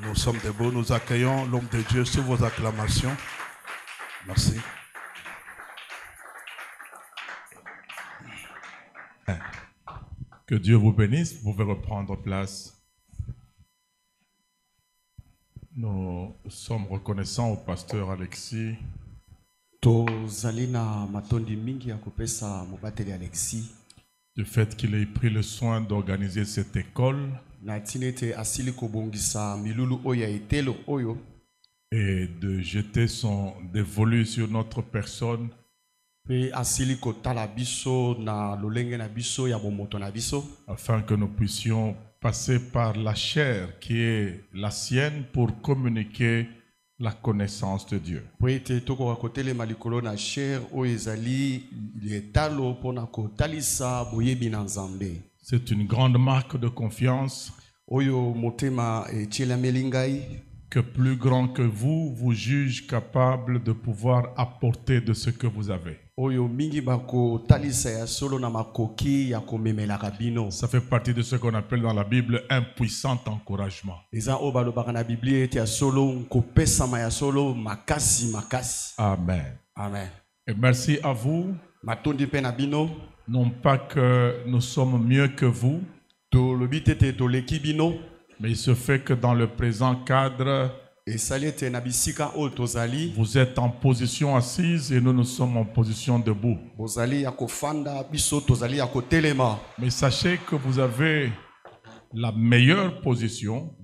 Nous sommes debout, nous accueillons l'homme de Dieu sous vos acclamations. Merci. Que Dieu vous bénisse. Vous pouvez reprendre place. Nous sommes reconnaissants au pasteur Alexis du fait qu'il ait pris le soin d'organiser cette école et de jeter son dévolu sur notre personne afin que nous puissions passer par la chair qui est la sienne pour communiquer la connaissance de Dieu. C'est une grande marque de confiance que plus grand que vous vous juge capable de pouvoir apporter de ce que vous avez. Ça fait partie de ce qu'on appelle dans la Bible un puissant encouragement. Amen. Amen. Et merci à vous. Non pas que nous sommes mieux que vous, mais il se fait que dans le présent cadre, vous êtes en position assise et nous sommes en position debout. Mais sachez que vous avez la meilleure position.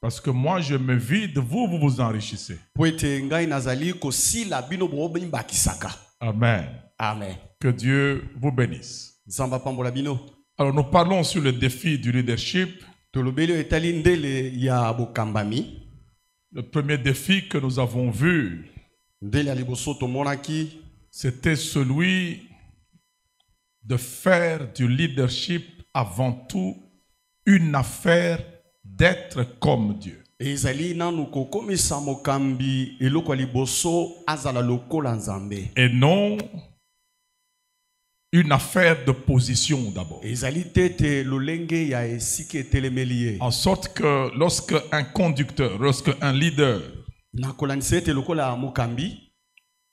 Parce que moi je me vide, vous vous enrichissez. Amen. Amen. Que Dieu vous bénisse. Alors nous parlons sur le défi du leadership. Le premier défi que nous avons vu, c'était celui de faire du leadership avant tout une affaire d'être comme Dieu. Et non une affaire de position d'abord. En sorte que lorsque un conducteur, lorsque un leader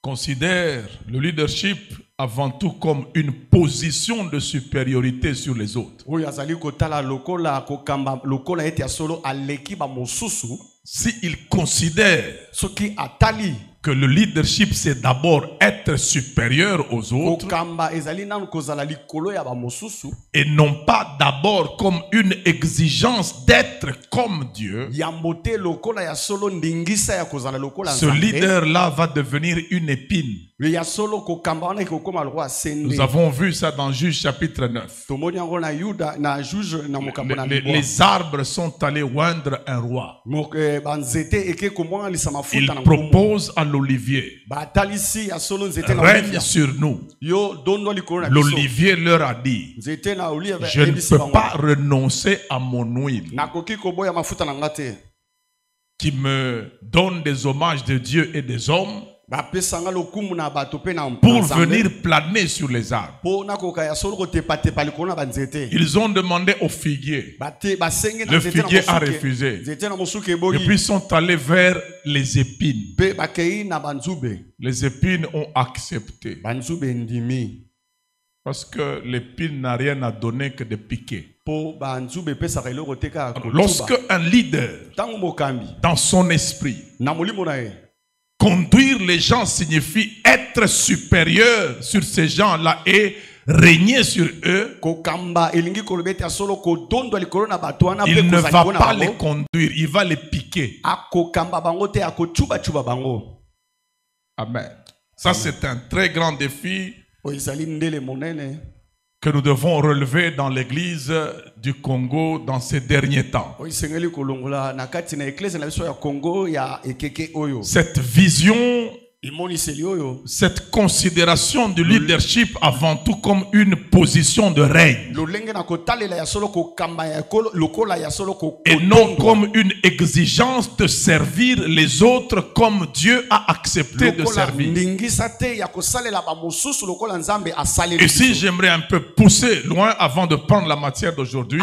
considère le leadership avant tout comme une position de supériorité sur les autres, s'il considère que le leadership c'est d'abord être supérieur aux autres et non pas d'abord comme une exigence d'être comme Dieu, ce leader-là va devenir une épine. Nous avons vu ça dans Juge chapitre 9. Les arbres sont allés oindre un roi. Il propose à l'olivier, règne sur nous. L'olivier leur a dit, je ne peux pas renoncer à mon huile qui me donne des hommages de Dieu et des hommes pour venir planer sur les arbres. Ils ont demandé au figuier. Le figuier a refusé. Et puis ils sont allés vers les épines. Les épines ont accepté. Parce que l'épine n'a rien à donner que de piquer. Lorsque un leader, dans son esprit, conduire les gens signifie être supérieur sur ces gens-là et régner sur eux, il ne va pas les conduire, il va les piquer. Amen. Ça, c'est un très grand défi que nous devons relever dans l'église du Congo dans ces derniers temps. Cette vision cette considération du leadership avant tout comme une position de règne et non comme une exigence de servir les autres comme Dieu a accepté de servir. Ici, j'aimerais un peu pousser loin avant de prendre la matière d'aujourd'hui.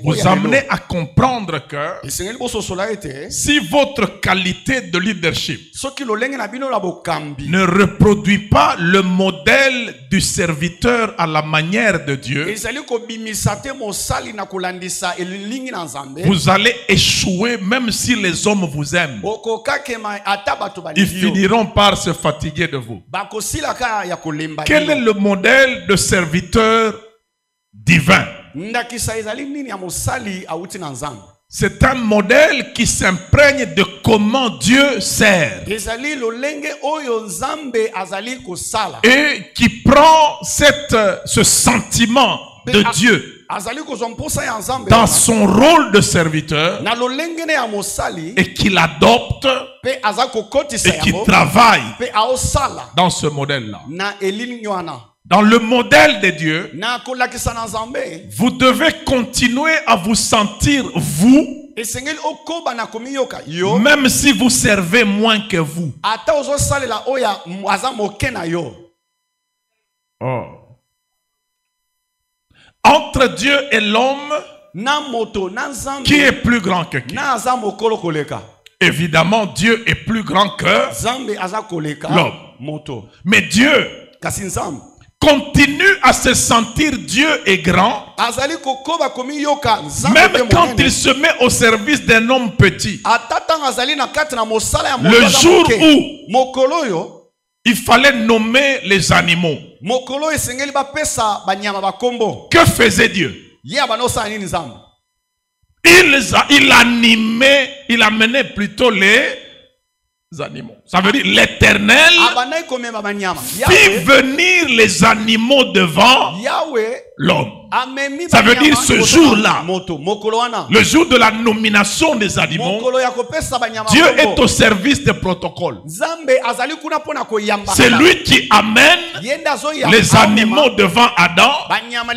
Vous amenez à comprendre que si votre qualité de leadership ne reproduit pas le modèle du serviteur à la manière de Dieu, vous allez échouer même si les hommes vous aiment. Ils finiront par se fatiguer de vous. Quel est le modèle de serviteur divin? C'est un modèle qui s'imprègne de comment Dieu sert et qui prend ce sentiment de Dieu dans son rôle de serviteur et qui l'adopte et qui travaille dans ce modèle-là. Dans le modèle de Dieu, vous devez continuer à vous sentir vous, même si vous servez moins que vous. Oh. Entre Dieu et l'homme, qui est plus grand que qui? Évidemment, Dieu est plus grand que l'homme. Mais Dieu continue à se sentir Dieu est grand, même quand il se met au service d'un homme petit. Le jour où il fallait nommer les animaux, que faisait Dieu? Il amenait plutôt les animaux. Ça veut dire l'Éternel fit venir les animaux devant l'homme. Ça veut dire ce jour-là, le jour de la nomination des animaux, Dieu est au service des protocoles. C'est lui qui amène les animaux devant Adam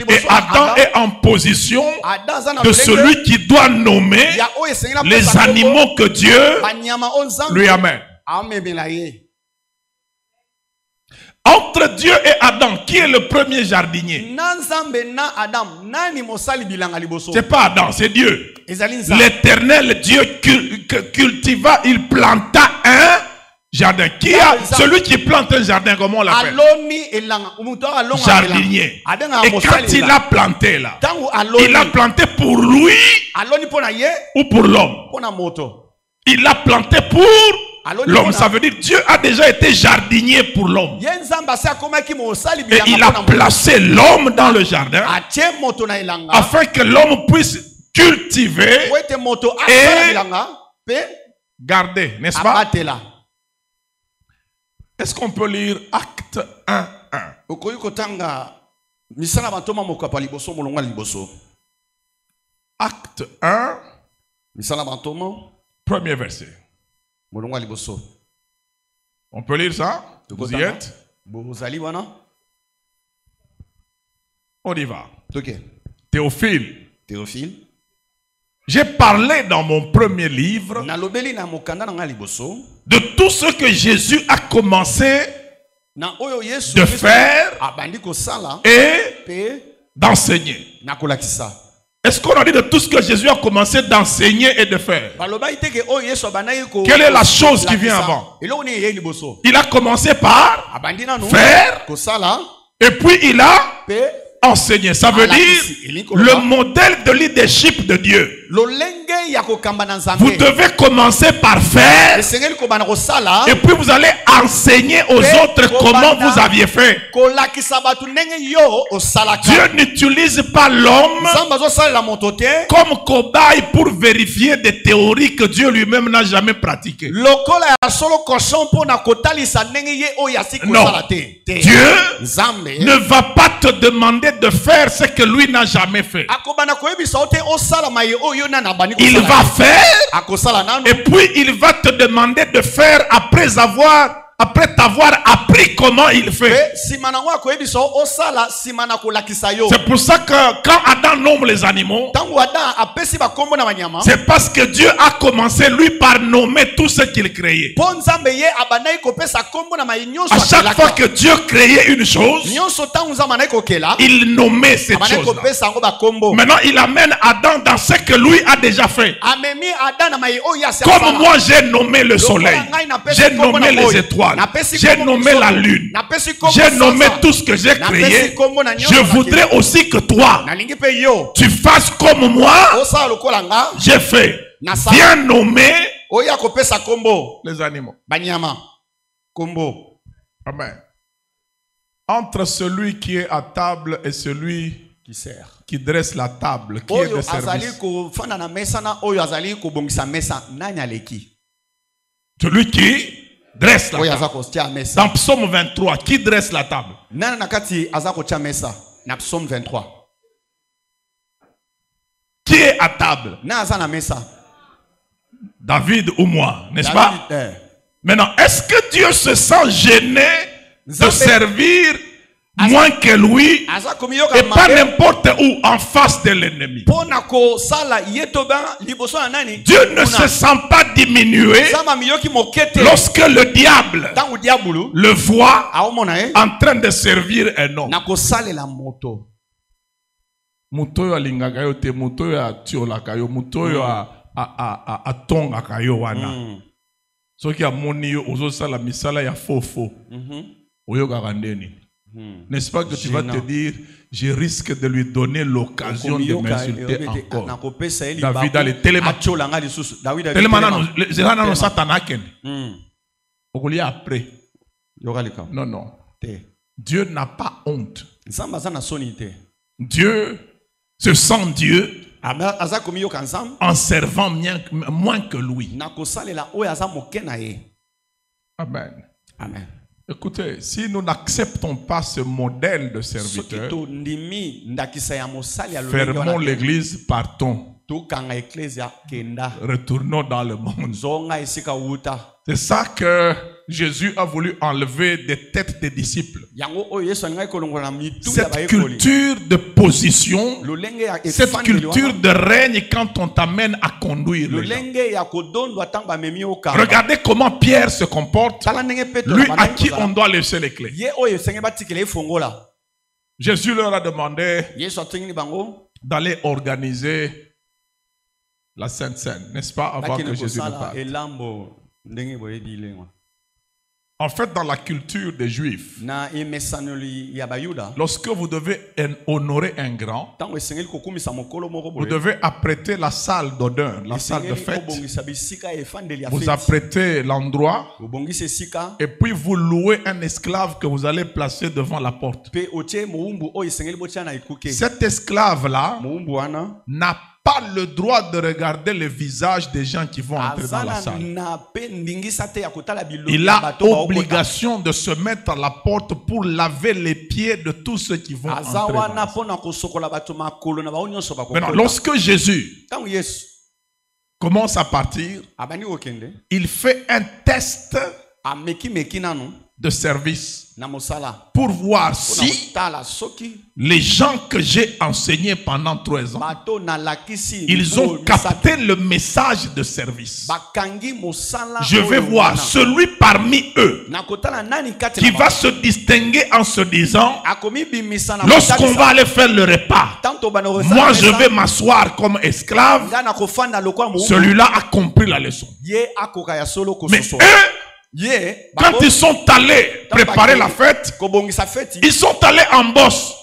et Adam est en position de celui qui doit nommer les animaux que Dieu lui amène. Entre Dieu et Adam, qui est le premier jardinier? C'est pas Adam, c'est Dieu. L'Éternel Dieu cultiva, il planta un jardin. Celui qui plante un jardin, comment on l'appelle? Jardinier. Et quand il a planté là, il a planté pour lui ou pour l'homme? Il a planté pour l'homme. Ça veut dire Dieu a déjà été jardinier pour l'homme. Et il a placé l'homme dans le jardin afin que l'homme puisse cultiver et garder, n'est-ce pas? Est-ce qu'on peut lire Acte 1:1? Acte 1, premier verset. On peut lire ça? Vous y êtes? On y va. Théophile. J'ai parlé dans mon premier livre de tout ce que Jésus a commencé de faire et d'enseigner. Est-ce qu'on a dit de tout ce que Jésus a commencé d'enseigner et de faire? Quelle est la chose qui vient avant? Il a commencé par faire et puis il a enseigner. Ça veut dire le modèle de leadership de Dieu. Vous devez commencer par faire et puis vous allez enseigner aux autres comment vous aviez fait. Dieu n'utilise pas l'homme comme cobaye pour vérifier des théories que Dieu lui-même n'a jamais pratiquées. Non. Dieu ne va pas te demander de faire ce que lui n'a jamais fait. Il il va faire et puis il va te demander de faire après t'avoir appris comment il fait. C'est pour ça que quand Adam nomme les animaux, c'est parce que Dieu a commencé lui par nommer tout ce qu'il créait. À chaque fois que Dieu créait une chose, il nommait cette chose. Maintenant il amène Adam dans ce que lui a déjà fait. Comme moi j'ai nommé le soleil, j'ai nommé les étoiles, j'ai nommé la lune, j'ai nommé tout ce que j'ai créé. Je voudrais aussi que toi, tu fasses comme moi, j'ai fait. Bien nommer les animaux. Amen. Entre celui qui est à table et celui qui dresse la table, qui est de service. Celui qui dresse la table. Dans Psaume 23, qui dresse la table? Qui est à table? David ou moi, n'est-ce pas? Maintenant, est-ce que Dieu se sent gêné de servir moins que lui et pas n'importe où en face de l'ennemi? Dieu ne se sent pas diminué lorsque le diable le voit en train de servir un homme. Mutoyo alingaka yo te, mutoyo atiolaka yo, mutoyo atongaka yo wana. Soki amoni yo ozosala misala ya faux. Oyokaka ndeni. N'est-ce pas que tu vas te dire, je risque de lui donner l'occasion de m'insulter encore. David a les téléma. Téléma Satan après. Non. Dieu n'a pas honte. Dieu se sent Dieu en servant moins que lui. Amen. Écoutez, si nous n'acceptons pas ce modèle de serviteur, fermons l'église, partons. Retournons dans le monde. C'est ça que Jésus a voulu enlever des têtes des disciples. Cette culture de position, cette culture de règne quand on t'amène à conduire les gens. Regardez comment Pierre se comporte, lui à qui on doit laisser les clés. Jésus leur a demandé d'aller organiser la Sainte Seine, n'est-ce pas, avant que Jésus ne parte. En fait, dans la culture des Juifs, lorsque vous devez honorer un grand, vous devez apprêter la salle d'honneur, la salle de fête. Vous apprêtez l'endroit et puis vous louez un esclave que vous allez placer devant la porte. Cet esclave-là n'a pas le droit de regarder le visage des gens qui vont entrer dans la salle. Il a obligation de se mettre à la porte pour laver les pieds de tous ceux qui vont entrer dans la salle. Maintenant, lorsque Jésus commence à partir, il fait un test de service pour voir si les gens que j'ai enseignés pendant 3 ans, ils ont capté le message de service. Je vais voir celui parmi eux qui va se distinguer en se disant, lorsqu'on va aller faire le repas, moi je vais m'asseoir comme esclave. Celui-là a compris la leçon. Mais eux, quand ils sont allés préparer la fête, ils sont allés en bosse.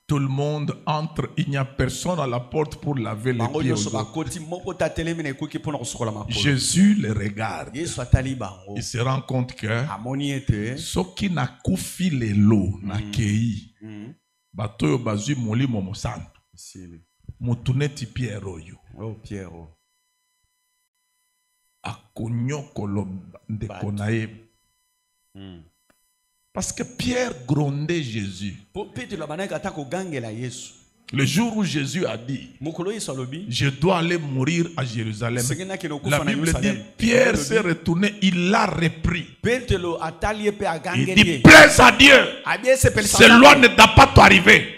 Tout le monde entre, il n'y a personne à la porte pour laver les pieds aux autres. Jésus les regarde. Il se rend compte que ce qui n'a koufi les lots, n'a kei, batoyo bazui moli momosan, motuneti Pierre oyo. Akonyo kolo ndekonae Parce que Pierre grondait Jésus. Le jour où Jésus a dit, je dois aller mourir à Jérusalem, la Bible dit, Pierre s'est retourné, il l'a repris. Il dit, plaise à Dieu, cela ne doit pas t'arriver.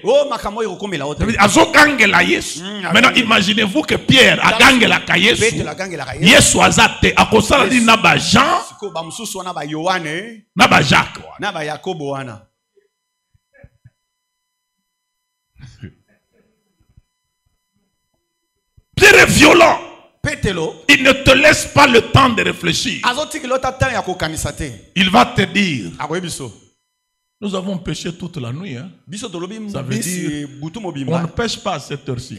Maintenant, imaginez-vous que Pierre a gagné la Yesu. Yesu azate, à cause de dit, Naba Jean, Naba Jacques. Pierre est violent. Il ne te laisse pas le temps de réfléchir. Il va te dire, nous avons pêché toute la nuit. Hein? Ça veut dire, on ne pêche pas à cette heure-ci.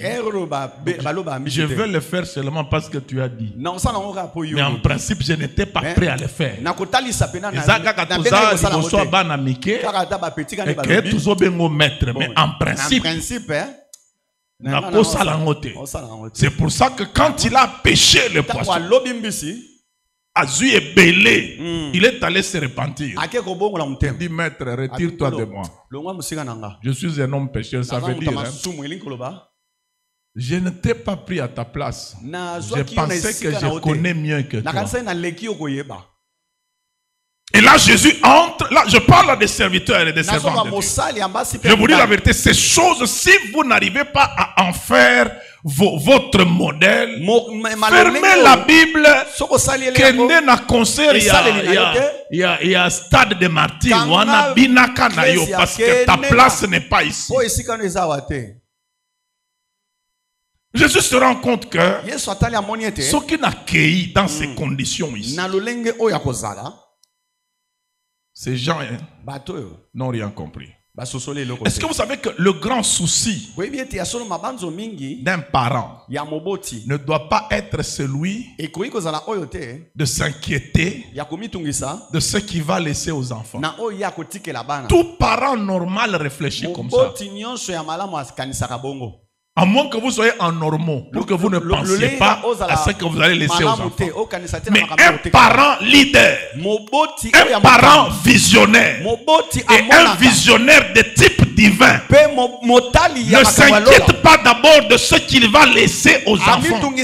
Je vais le faire seulement parce que tu as dit. Mais en principe, je n'étais pas prêt à le faire. Mais en principe, c'est pour ça que quand il a pêché le poisson, Azu est belé, il est allé se repentir. Il dit, maître, retire-toi de moi. Je suis un homme pécheur, ça veut dire, je ne t'ai pas pris à ta place. Je pensais que je connais mieux que toi. Et là, Jésus entre. Là, je parle à des serviteurs et des servantes de Dieu. Je vous dis la vérité, ces choses, si vous n'arrivez pas à en faire votre modèle, fermez la Bible, que n'a concert, il y a stade de martyr, parce que ta place n'est pas ici. Jésus se rend compte que ce qui n'a cueilli dans ces conditions ici, ces gens n'ont rien compris. Est-ce que vous savez que le grand souci d'un parent ne doit pas être celui de s'inquiéter de ce qu'il va laisser aux enfants? Tout parent normal réfléchit comme ça. À moins que vous soyez en normaux, pour que vous ne pensiez pas à ce que vous allez laisser aux enfants. Mais un parent leader, un parent visionnaire, et un visionnaire de type divin ne s'inquiète pas d'abord de ce qu'il va laisser aux enfants.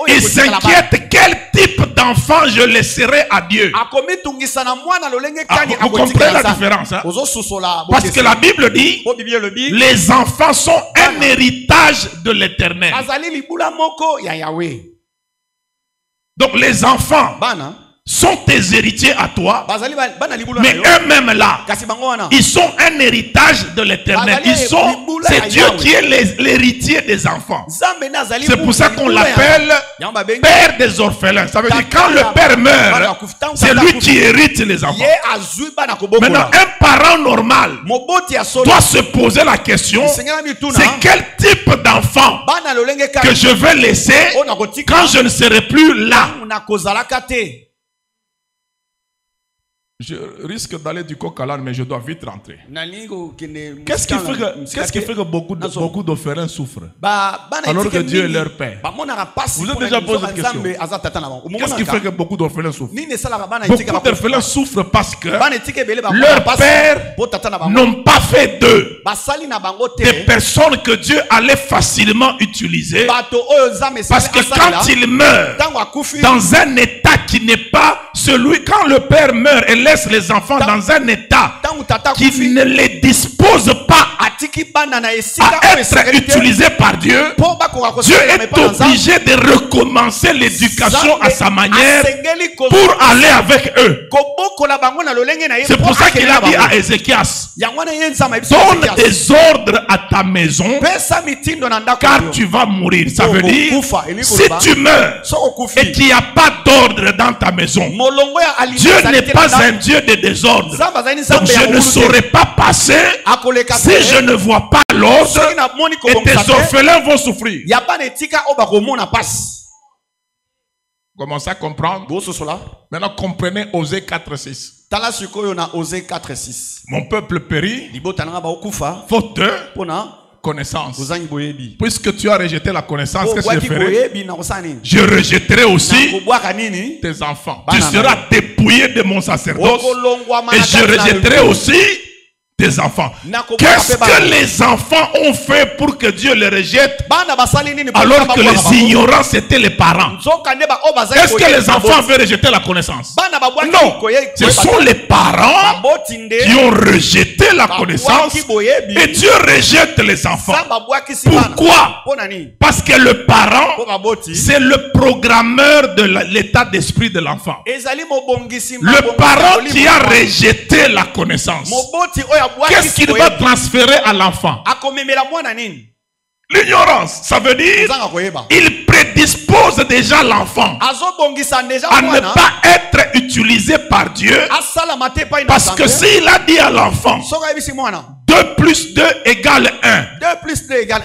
Il s'inquiète quel type d'enfant je laisserai à Dieu. Vous comprenez la différence, hein? Parce que la Bible dit, les enfants sont un héritage de l'Éternel. Donc les enfants sont tes héritiers à toi, mais eux-mêmes là, ils sont un héritage de l'Éternel. C'est Dieu qui est l'héritier des enfants. C'est pour ça qu'on l'appelle père des orphelins. Ça veut dire quand le père meurt, c'est lui qui hérite les enfants. Maintenant, un parent normal doit se poser la question, c'est quel type d'enfant que je vais laisser quand je ne serai plus là. Je risque d'aller du coq à l'âne, mais je dois vite rentrer. Qu'est-ce qui fait que beaucoup d'orphelins souffrent alors que Dieu est leur père? Vous avez déjà posé cette question. Qu'est-ce qui fait que beaucoup d'orphelins souffrent? Beaucoup d'orphelins souffrent parce que leurs pères n'ont pas fait d'eux des personnes que Dieu allait facilement utiliser. Parce que quand il meurt dans un état qui n'est pas celui, quand le père meurt et laisse les enfants dans un état qui ne les dispose pas à être utilisé par Dieu, Dieu est obligé de recommencer l'éducation à sa manière pour aller avec eux. C'est pour ça qu'il a dit à Ézéchias, donne des ordres à ta maison car tu vas mourir. Ça veut dire, si tu meurs et qu'il n'y a pas d'ordre dans ta maison, Dieu n'est pas un Dieu de désordre. Donc je ne saurais pas passer si je ne vois pas l'ordre et tes orphelins vont souffrir. Commencez à comprendre. Maintenant comprenez Osée 4:6. Mon peuple périt faute de connaissance. Puisque tu as rejeté la connaissance, qu'est-ce que je ferai? Je rejetterai aussi tes enfants. Tu seras dépouillé de mon sacerdoce. Et je rejetterai aussi tes enfants. Qu'est-ce que les enfants ont fait pour que Dieu les rejette alors que les ignorants c'était les parents? Est-ce que les enfants avaient rejeté la connaissance? Non, ce sont les parents qui ont rejeté la connaissance et Dieu rejette les enfants. Pourquoi? Parce que le parent, c'est le programmeur de l'état d'esprit de l'enfant. Le parent qui a rejeté la connaissance, qu'est-ce qu'il va transférer à l'enfant? L'ignorance, ça veut dire il prédispose déjà l'enfant à ne pas être utilisé par Dieu, parce que s'il a dit à l'enfant 2 plus 2 égale 1,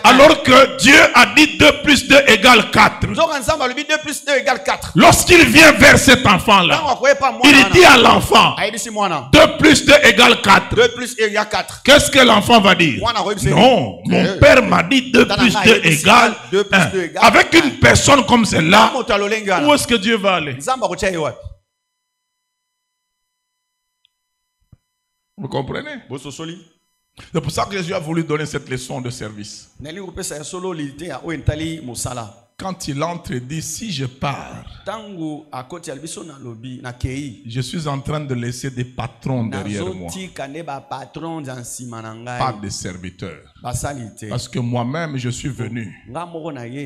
alors que Dieu a dit 2 plus 2 égale 4. Lorsqu'il vient vers cet enfant-là, il dit à l'enfant 2 plus 2 égale 4. Qu'est-ce que l'enfant va dire? Non, mon père m'a dit 2 plus 2 égale 1. Avec une personne comme celle-là, où est-ce que Dieu va aller? Vous comprenez? C'est pour ça que Jésus a voulu donner cette leçon de service. Quand il entre et dit, si je pars, je suis en train de laisser des patrons derrière moi, pas des serviteurs. Parce que moi-même je suis venu,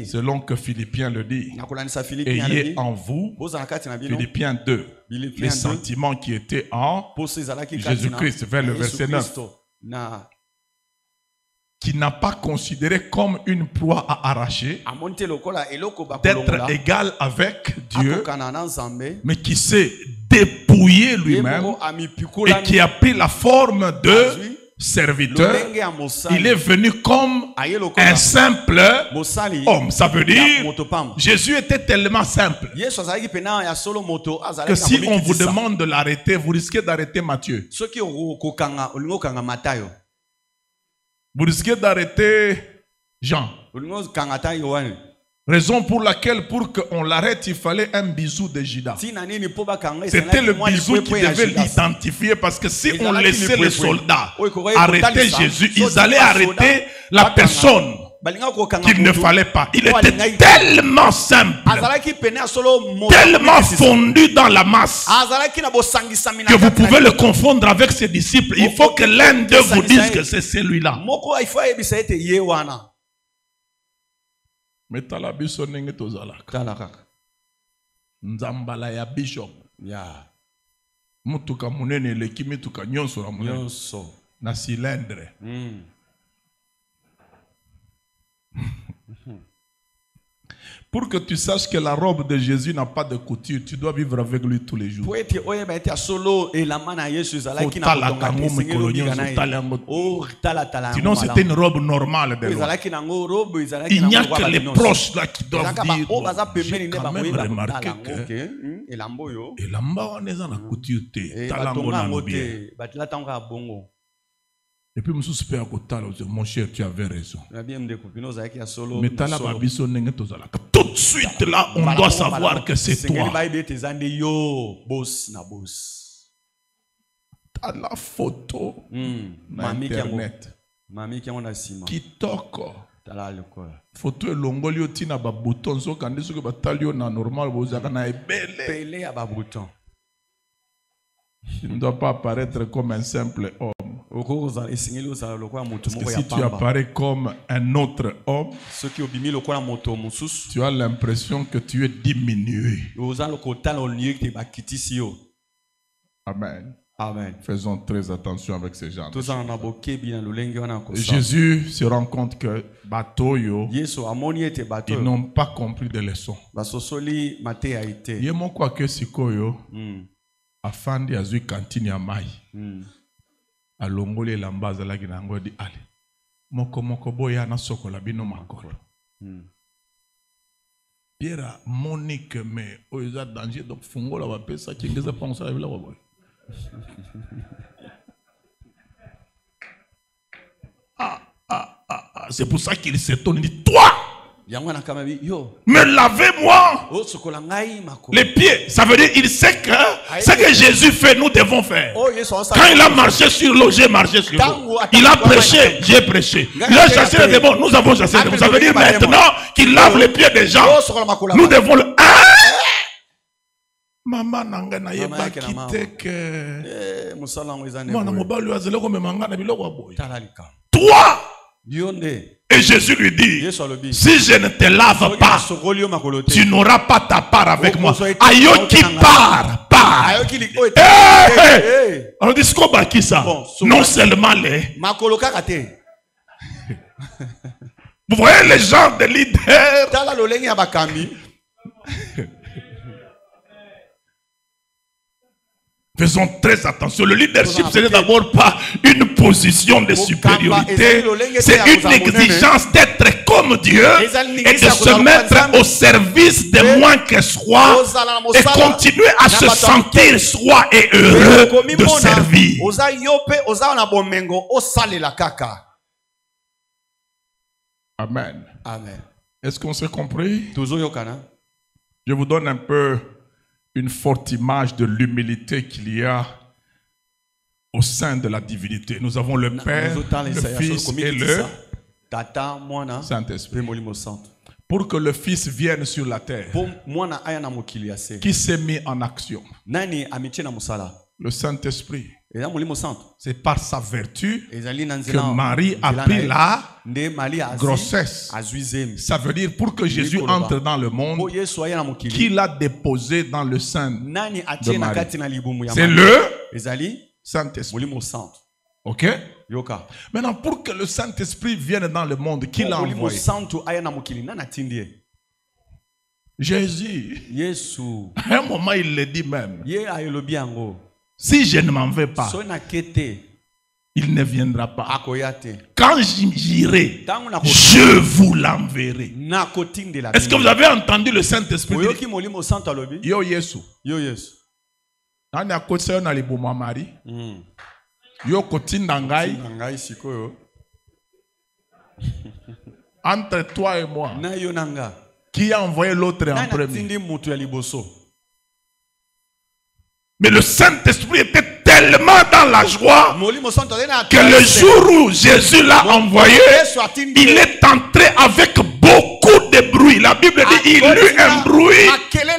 selon que Philippiens le dit, ayez en vous, Philippiens 2, les sentiments qui étaient en Jésus-Christ, vers le verset 9. Qui n'a pas considéré comme une proie à arracher, d'être égal avec Dieu, mais qui s'est dépouillé lui-même et qui a pris la forme de serviteur. Il est venu comme un simple homme. Ça veut dire Jésus était tellement simple que si on vous demande de l'arrêter, vous risquez d'arrêter Matthieu. Vous risquez d'arrêter Jean. Raison pour laquelle, pour qu'on l'arrête, il fallait un bisou de Judas. C'était le bisou qui devait l'identifier, parce que si on laissait les soldats arrêter Jésus, ils allaient arrêter la personne qu'il ne fallait pas. Il était tellement simple, tellement fondu dans la masse, que vous pouvez le confondre avec ses disciples. Il faut que l'un d'eux vous dise que c'est celui-là. Mais talabiso nenge tozalaka. Nzambala ya bishop. Mutuka munene leki mituka nyonso la munene. Na cylindre. Pour que tu saches que la robe de Jésus n'a pas de couture, tu dois vivre avec lui tous les jours. Sinon, c'était une robe normale de l'homme. Il n'y a que les proches là qui doivent dire, j'ai quand même remarqué que elamba on est dans la couture. Et puis, mon cher, tu avais raison. Mais tout de suite, là, on doit savoir que c'est toi. T'as la photo Internet. Kitoko. Photo est longolio tina ba bouton so quand est-ce que batalio na normal bozaka na ebele ba bouton. Tu ne dois pas apparaître comme un simple homme. Parce que si tu apparais comme un autre homme, tu as l'impression que tu es diminué. Amen. Amen. Faisons très attention avec ces gens. Jésus se rend compte que ils n'ont pas compris de leçons. Yemo kwa ke sikoyo afandi azui kantini ya mai. Alongoli elamba azalaki na yango di ale moko boya na sokola bino makolo. Pierre Monique mais oza danger donc fungola bapesa kingeza pansa bila boy. C'est pour ça qu'il s'étonne. Il dit, toi, me lavez-moi les pieds. Ça veut dire il sait que ce que Jésus fait, nous devons faire. Quand il a marché sur l'eau, j'ai marché sur l'eau. Il a prêché, j'ai prêché. Il a chassé les démons, nous avons chassé les démons. Ça veut dire maintenant qu'il lave les pieds des gens, nous devons le... Maman nanga na yeba kite que toi. Et Jésus lui dit, si je ne te lave pas, tu n'auras pas ta part avec moi. Ayo qui part. Alors dis quoi qui ça? Non seulement les. Vous voyez les gens de leaders. Faisons très attention. Le leadership, ce n'est d'abord pas une position de supériorité. C'est une exigence d'être comme Dieu et de se mettre au service des moins que soi et continuer à se sentir soi et heureux de servir. Amen. Amen. Est-ce qu'on s'est compris? Je vous donne un peu une forte image de l'humilité qu'il y a au sein de la divinité. Nous avons le Père, le Fils et le Saint-Esprit. Pour que le Fils vienne sur la terre, qui s'est mis en action? Le Saint-Esprit. C'est par sa vertu que Marie a pris la grossesse. Ça veut dire pour que Jésus entre dans le monde, qu'il a déposé dans le sein de Marie. C'est le Saint-Esprit. Ok? Maintenant, pour que le Saint-Esprit vienne dans le monde, qui l'a envoyé? Jésus. À un moment, il le dit même. Si je ne m'en vais pas, il ne viendra pas. Quand j'irai, je vous l'enverrai. Est-ce que vous avez entendu le Saint-Esprit dire, Yo Yesu. Nani akotisa yo na liboma Marie. Yo kotinda ngai. Entre toi et moi, qui a envoyé l'autre en premier? Mais le Saint-Esprit était tellement dans la joie que le jour où Jésus l'a envoyé, il est entré avec beaucoup de bruit. La Bible dit il eut un bruit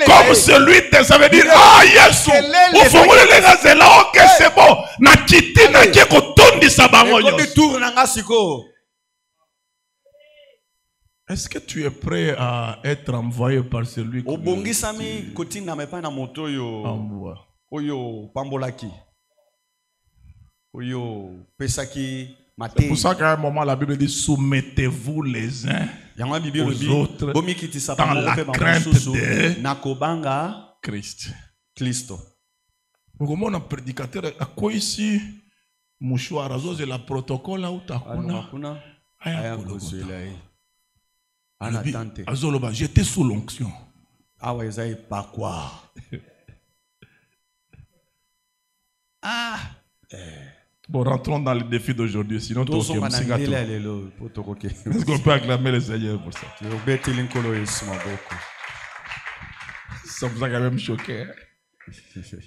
comme celui de... Ça veut dire, ah, Yesu, ok, c'est bon. Est-ce que tu es prêt à être envoyé par celui qui envoie? C'est pour ça qu'à un moment la Bible dit soumettez-vous les uns aux autres dans la crainte de Christ. Comment on a prédicateur à quoi ici mouchoir azos et la protocole ou takuna azoloba j'étais sous l'onction. Bon, rentrons dans le défi d'aujourd'hui, sinon est-ce qu'on peut acclamer le Seigneur pour ça? Ça vous a quand même choqué.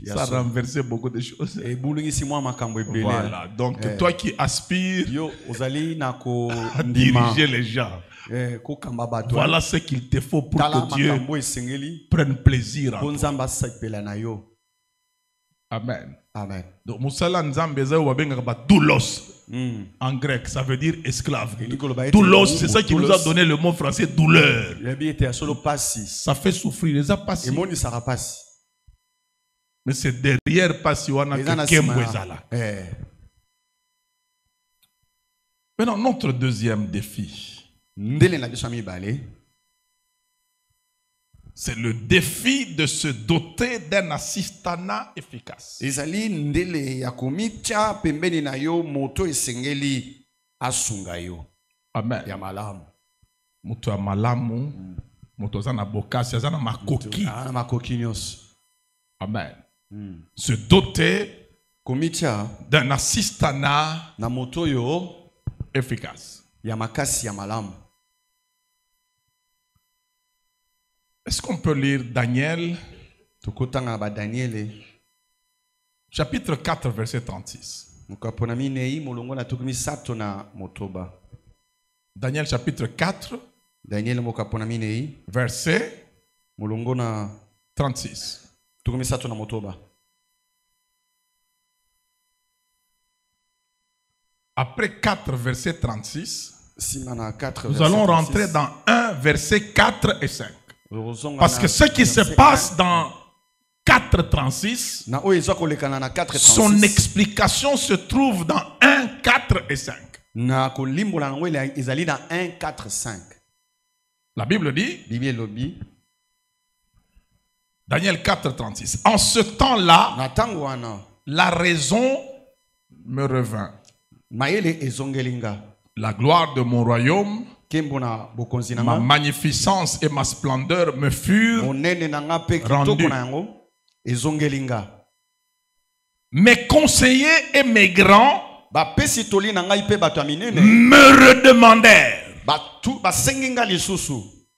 Ça a renversé beaucoup de choses. Voilà, donc toi qui aspires à diriger les gens, voilà ce qu'il te faut pour que Dieu prenne plaisir en toi. Amen. Amen. Donc, Moussala Nzambe doulos en grec, ça veut dire esclave. Doulos, c'est ça qui nous a donné le mot français douleur. Ça fait souffrir. Les a passés. Mais c'est derrière Passiwana que Kembouezala. Maintenant, notre deuxième défi, c'est le défi de se doter d'un assistanat efficace. Amen. Moto ya malamu, moto zana bokasi, zana makoki. Amen. Se doter d'un assistanat efficace. Est-ce qu'on peut lire Daniel chapitre 4 verset 36? Daniel chapitre 4 verset 36. Après 4 verset 36, nous allons rentrer dans 1 verset 4 et 5. Parce que ce qui se passe dans 4.36, son explication se trouve dans 1, 4 et 5. La Bible dit, Daniel 4.36, en ce temps-là, la raison me revint. La gloire de mon royaume, ma magnificence et ma splendeur me furent rendues. Mes conseillers et mes grands me redemandèrent.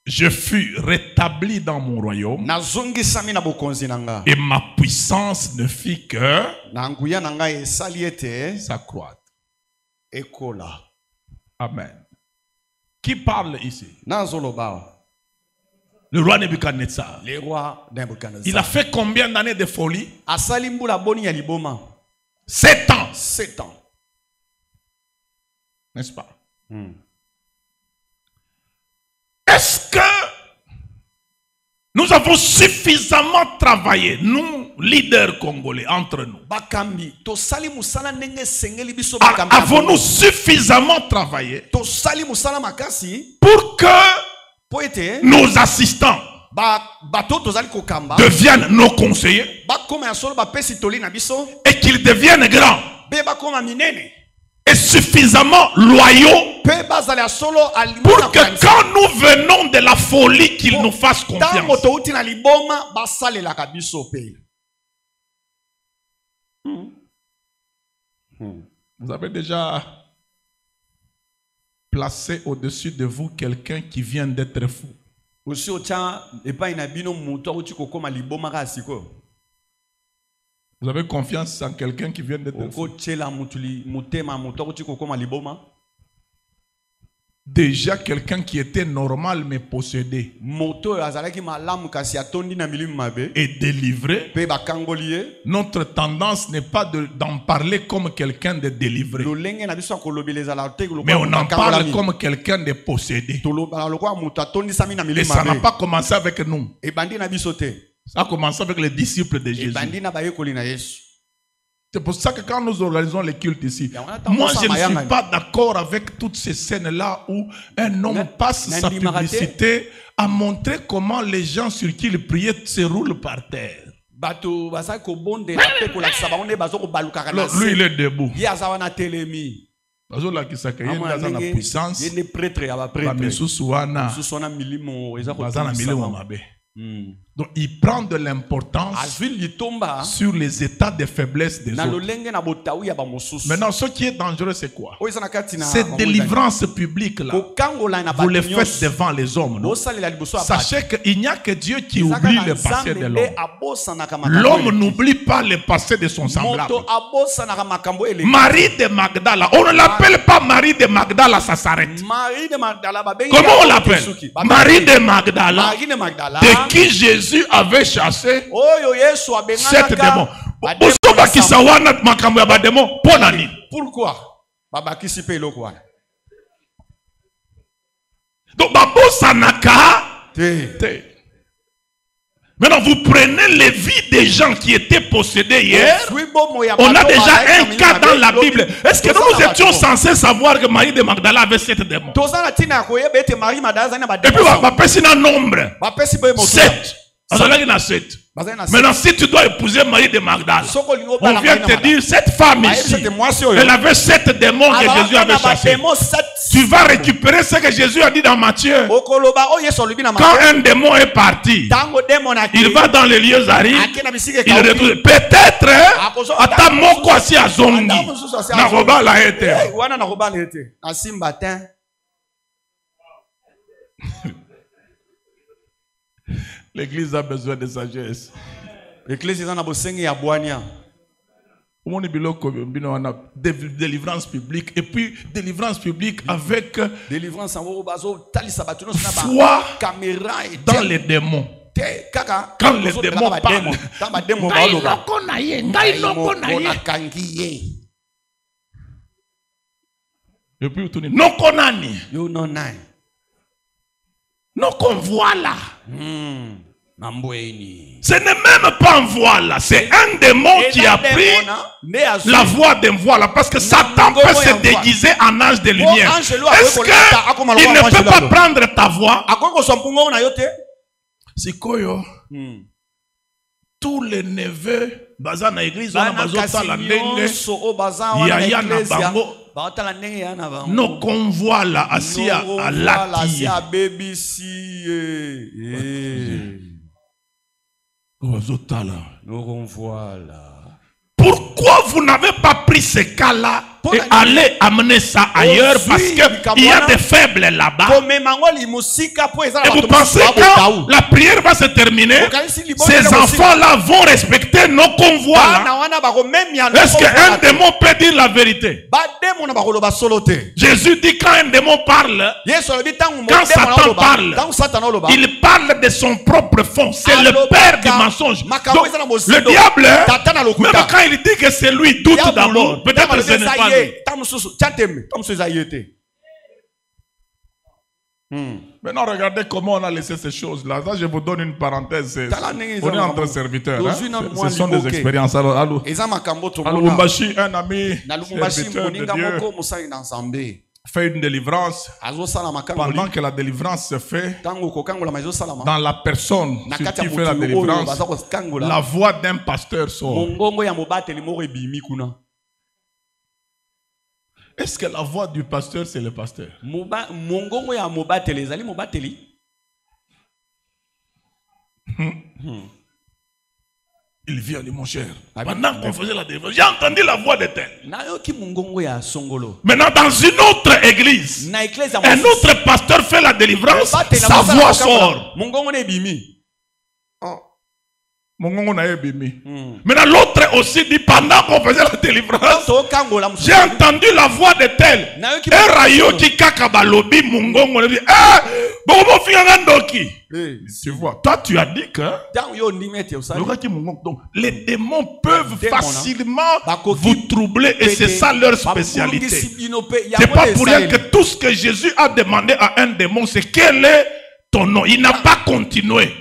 Je fus rétabli dans mon royaume et ma puissance ne fit que s'accroître. Amen. Qui parle ici? Le roi Nebuchadnezzar. Il a fait combien d'années de folie? 7 ans. 7 ans. N'est-ce pas? Est-ce que nous avons suffisamment travaillé, nous, leaders congolais, entre nous? Avons-nous suffisamment travaillé pour que nos assistants deviennent nos conseillers et qu'ils deviennent grands et suffisamment loyaux pour que quand nous venons de la folie, qu'ils nous fassent confiance? Vous avez déjà placé au-dessus de vous quelqu'un qui vient d'être fou? Vous avez confiance en quelqu'un qui vient d'être fou? Déjà quelqu'un qui était normal mais possédé et délivré. Notre tendance n'est pas d'en parler comme quelqu'un de délivré, mais on en parle comme quelqu'un de possédé. Et ça n'a pas commencé avec nous. Ça a commencé avec les disciples de Jésus. C'est pour ça que quand nous organisons les cultes ici, moi je ne suis pas d'accord avec toutes ces scènes-là où un homme passe sa publicité à montrer comment les gens sur qui il priait se roulent par terre. Lui il est debout. Donc il prend de l'importance sur les états de faiblesse des autres. Maintenant, ce qui est dangereux, c'est quoi? Cette délivrance publique là, vous le faites devant les hommes, non? Sachez qu'il n'y a que Dieu qui oublie le passé de l'homme. L'homme n'oublie pas le passé de son semblable. Marie de Magdala, on ne l'appelle pas Marie de Magdala, ça s'arrête. Comment on l'appelle? Marie de Magdala, de qui Jésus avait chassé 7 démons. Pourquoi? Donc, maintenant, vous prenez les vies des gens qui étaient possédés hier. On a déjà un cas dans la Bible. Est-ce que nous étions censés savoir que Marie de Magdala avait 7 démons? Et puis, on va passer un nombre 7. Maintenant, si tu dois épouser Marie de Magdala, on vient te dire, cette femme ici, elle avait 7 démons que Jésus avait chassés. Tu vas récupérer ce que Jésus a dit dans Matthieu. Quand un démon est parti, il va dans les lieux arides, il retourne. Peut-être, ata moko asi azongi, na roba la été. L'église a besoin de sagesse. L'église est en bosengi ya bwania. On délivrance publique et puis délivrance publique avec délivrance en foi dans les démons. Quand les démons parlent, et puis tout non konani, non qu'on voit là. Ce n'est même pas un voile, c'est un démon qui a pris la voix d'un voile parce que Satan peut se déguiser en ange de lumière. Est-ce qu'il ne peut pas prendre ta voix? C'est quoi yo? Tous les neveux bazan na église on a bazota la ndenge yaya na bango no convoi là assis à lati. Pourquoi vous n'avez pas pris ce cas-là et allez amener ça ailleurs parce qu'il y a des faibles là-bas? Et vous pensez que la prière va se terminer, ces enfants-là vont respecter nos convois là? Est-ce qu'un démon peut dire la vérité? Jésus dit quand un démon parle, quand Satan parle, il parle de son propre fond. C'est le père du mensonge. Donc, le diable, même quand il dit que c'est lui, doute d'abord. Peut-être que ce n'est pas lui. Maintenant, regardez comment on a laissé ces choses-là. Là, je vous donne une parenthèse. On est entre serviteurs. Hein? Ce sont des expériences. Alors, à Lubumbashi, un ami serviteur de Dieu fait une délivrance. Pendant que la délivrance se fait, dans la personne sur qui fait la délivrance, la voix d'un pasteur sort. Est-ce que la voix du pasteur, c'est le pasteur? Il vient de mon cher. Pendant qu'on faisait la délivrance, j'ai entendu la voix de tel. Maintenant, dans une autre église, un autre pasteur fait la délivrance, sa voix sort. Maintenant l'autre aussi dit pendant qu'on faisait la délivrance, j'ai entendu la voix de tel. Tu vois, toi tu as dit que donc, les démons peuvent facilement vous troubler et c'est ça leur spécialité. C'est pas pour rien que tout ce que Jésus a demandé à un démon, c'est quel est ton nom. Il n'a pas continué.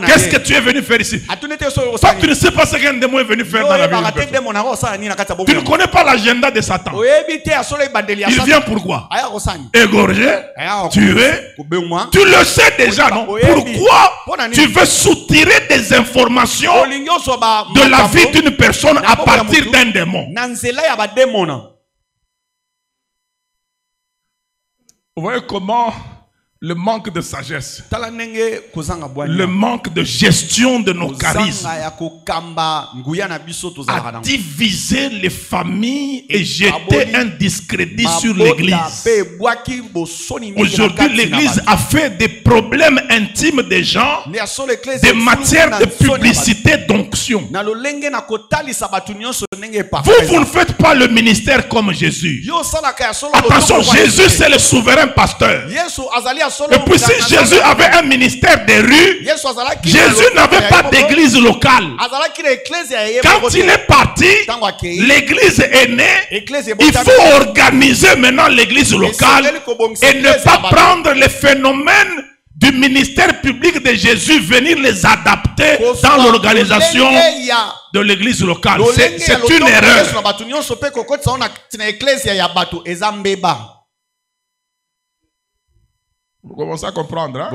Qu'est-ce que tu es venu faire ici? Toi, tu ne sais pas ce qu'un démon est venu faire dans la vie. Tu ne connais pas l'agenda de Satan. Il vient pourquoi? Égorger, tuer. Tu le sais déjà, non? Pourquoi tu veux soutirer des informations de la vie d'une personne à partir d'un démon? Vous voyez comment le manque de sagesse, le manque de gestion de nos charismes a divisé les familles et jeté un discrédit sur l'église. Aujourd'hui, l'église a fait des problèmes intimes des gens, des matières de publicité d'onction. Vous ne faites pas le ministère comme Jésus. Attention, Jésus c'est le souverain pasteur. Et puis si Jésus avait un ministère des rues, Jésus n'avait pas d'église locale. Quand il est parti, l'église est née. Il faut organiser maintenant l'église locale et ne pas prendre les phénomènes du ministère public de Jésus, venir les adapter dans l'organisation de l'église locale. C'est une erreur. Vous commencez à comprendre, hein?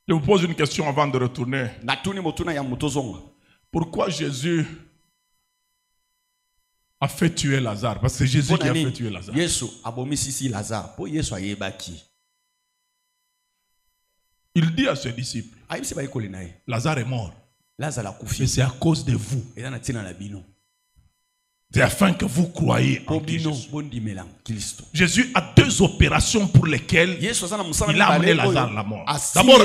Je vous pose une question avant de retourner. Pourquoi Jésus a fait tuer Lazare? Parce que c'est Jésus qui a fait tuer Lazare. Il dit à ses disciples, Lazare est mort. Et c'est à cause de vous. C'est afin que vous croyiez en Jésus. Jésus a 2 opérations pour lesquelles il a amené Lazare à la mort. D'abord,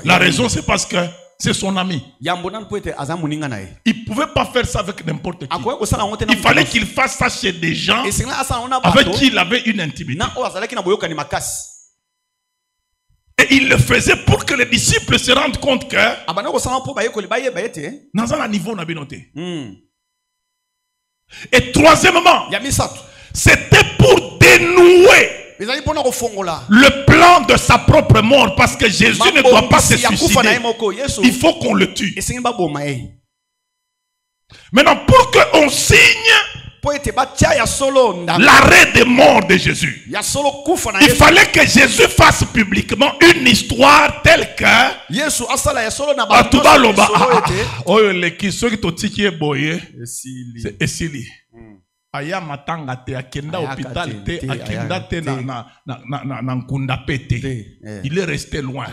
la raison c'est parce que c'est son ami. Il ne pouvait pas faire ça avec n'importe qui. Il fallait qu'il fasse ça chez des gens avec qui il avait une intimité. Et il le faisait pour que les disciples se rendent compte que dans un niveau on a bien noté. Et troisièmement, c'était pour dénouer le plan de sa propre mort, parce que Jésus ne doit pas se suicider. Il faut qu'on le tue. Maintenant, pour qu'on signe l'arrêt des morts de Jésus, il fallait que Jésus fasse publiquement une histoire telle que aya matanga te akenda hôpital te akenda te na nkunda pete. Il est resté loin.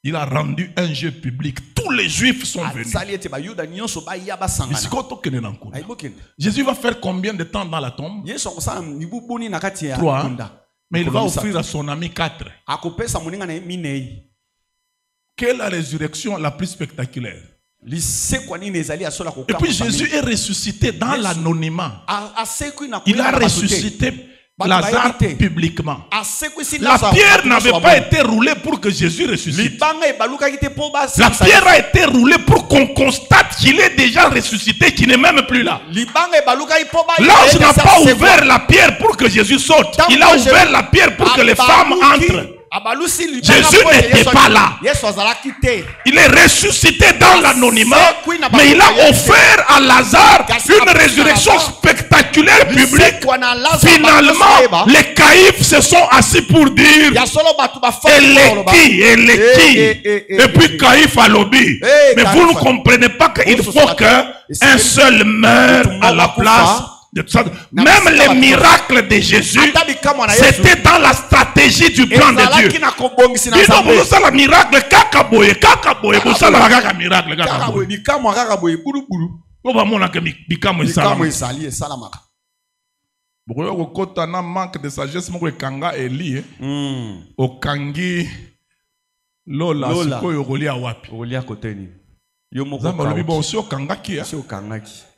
Il a rendu un jeu public. Tous les juifs sont venus. Jésus va faire combien de temps dans la tombe? 3. Mais il va offrir à son ami 4. Quelle est la résurrection la plus spectaculaire? Et puis Jésus est ressuscité dans l'anonymat. Il a ressuscité Lazare publiquement. La pierre n'avait pas été roulée pour que Jésus ressuscite. La pierre a été roulée pour qu'on constate qu'il est déjà ressuscité, qu'il n'est même plus là. L'ange n'a pas ouvert la pierre pour que Jésus saute. Il a ouvert la pierre pour que les femmes entrent. Jésus n'était pas là. Il est ressuscité dans l'anonymat, mais il a offert à Lazare une résurrection spectaculaire publique. Finalement, les caïphes se sont assis pour dire Eleki. Et puis Caïphe a lobby. Mais vous ne comprenez pas qu'il faut qu'un seul meure à la place. Même les miracles de Jésus, c'était dans la stratégie du plan de Dieu. Manque de sagesse,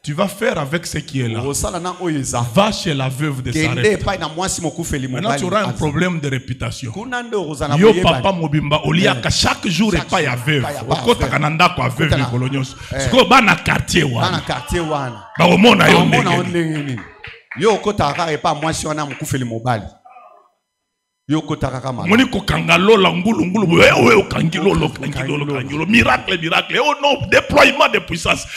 tu vas faire avec ce qui est là. Va chez la veuve de Sarepta. Maintenant tu auras un problème de réputation. Yo papa mobimba oliaka chaque jour et pas ya veuve. Okota kananda kwa veuve ni kolonyos. Siko bana quartier wana. Ba omona yo ndenge. Yo okota ka et pas mwasi wana mukufeli mobali. Miracle. Oh non, déploiement de puissance.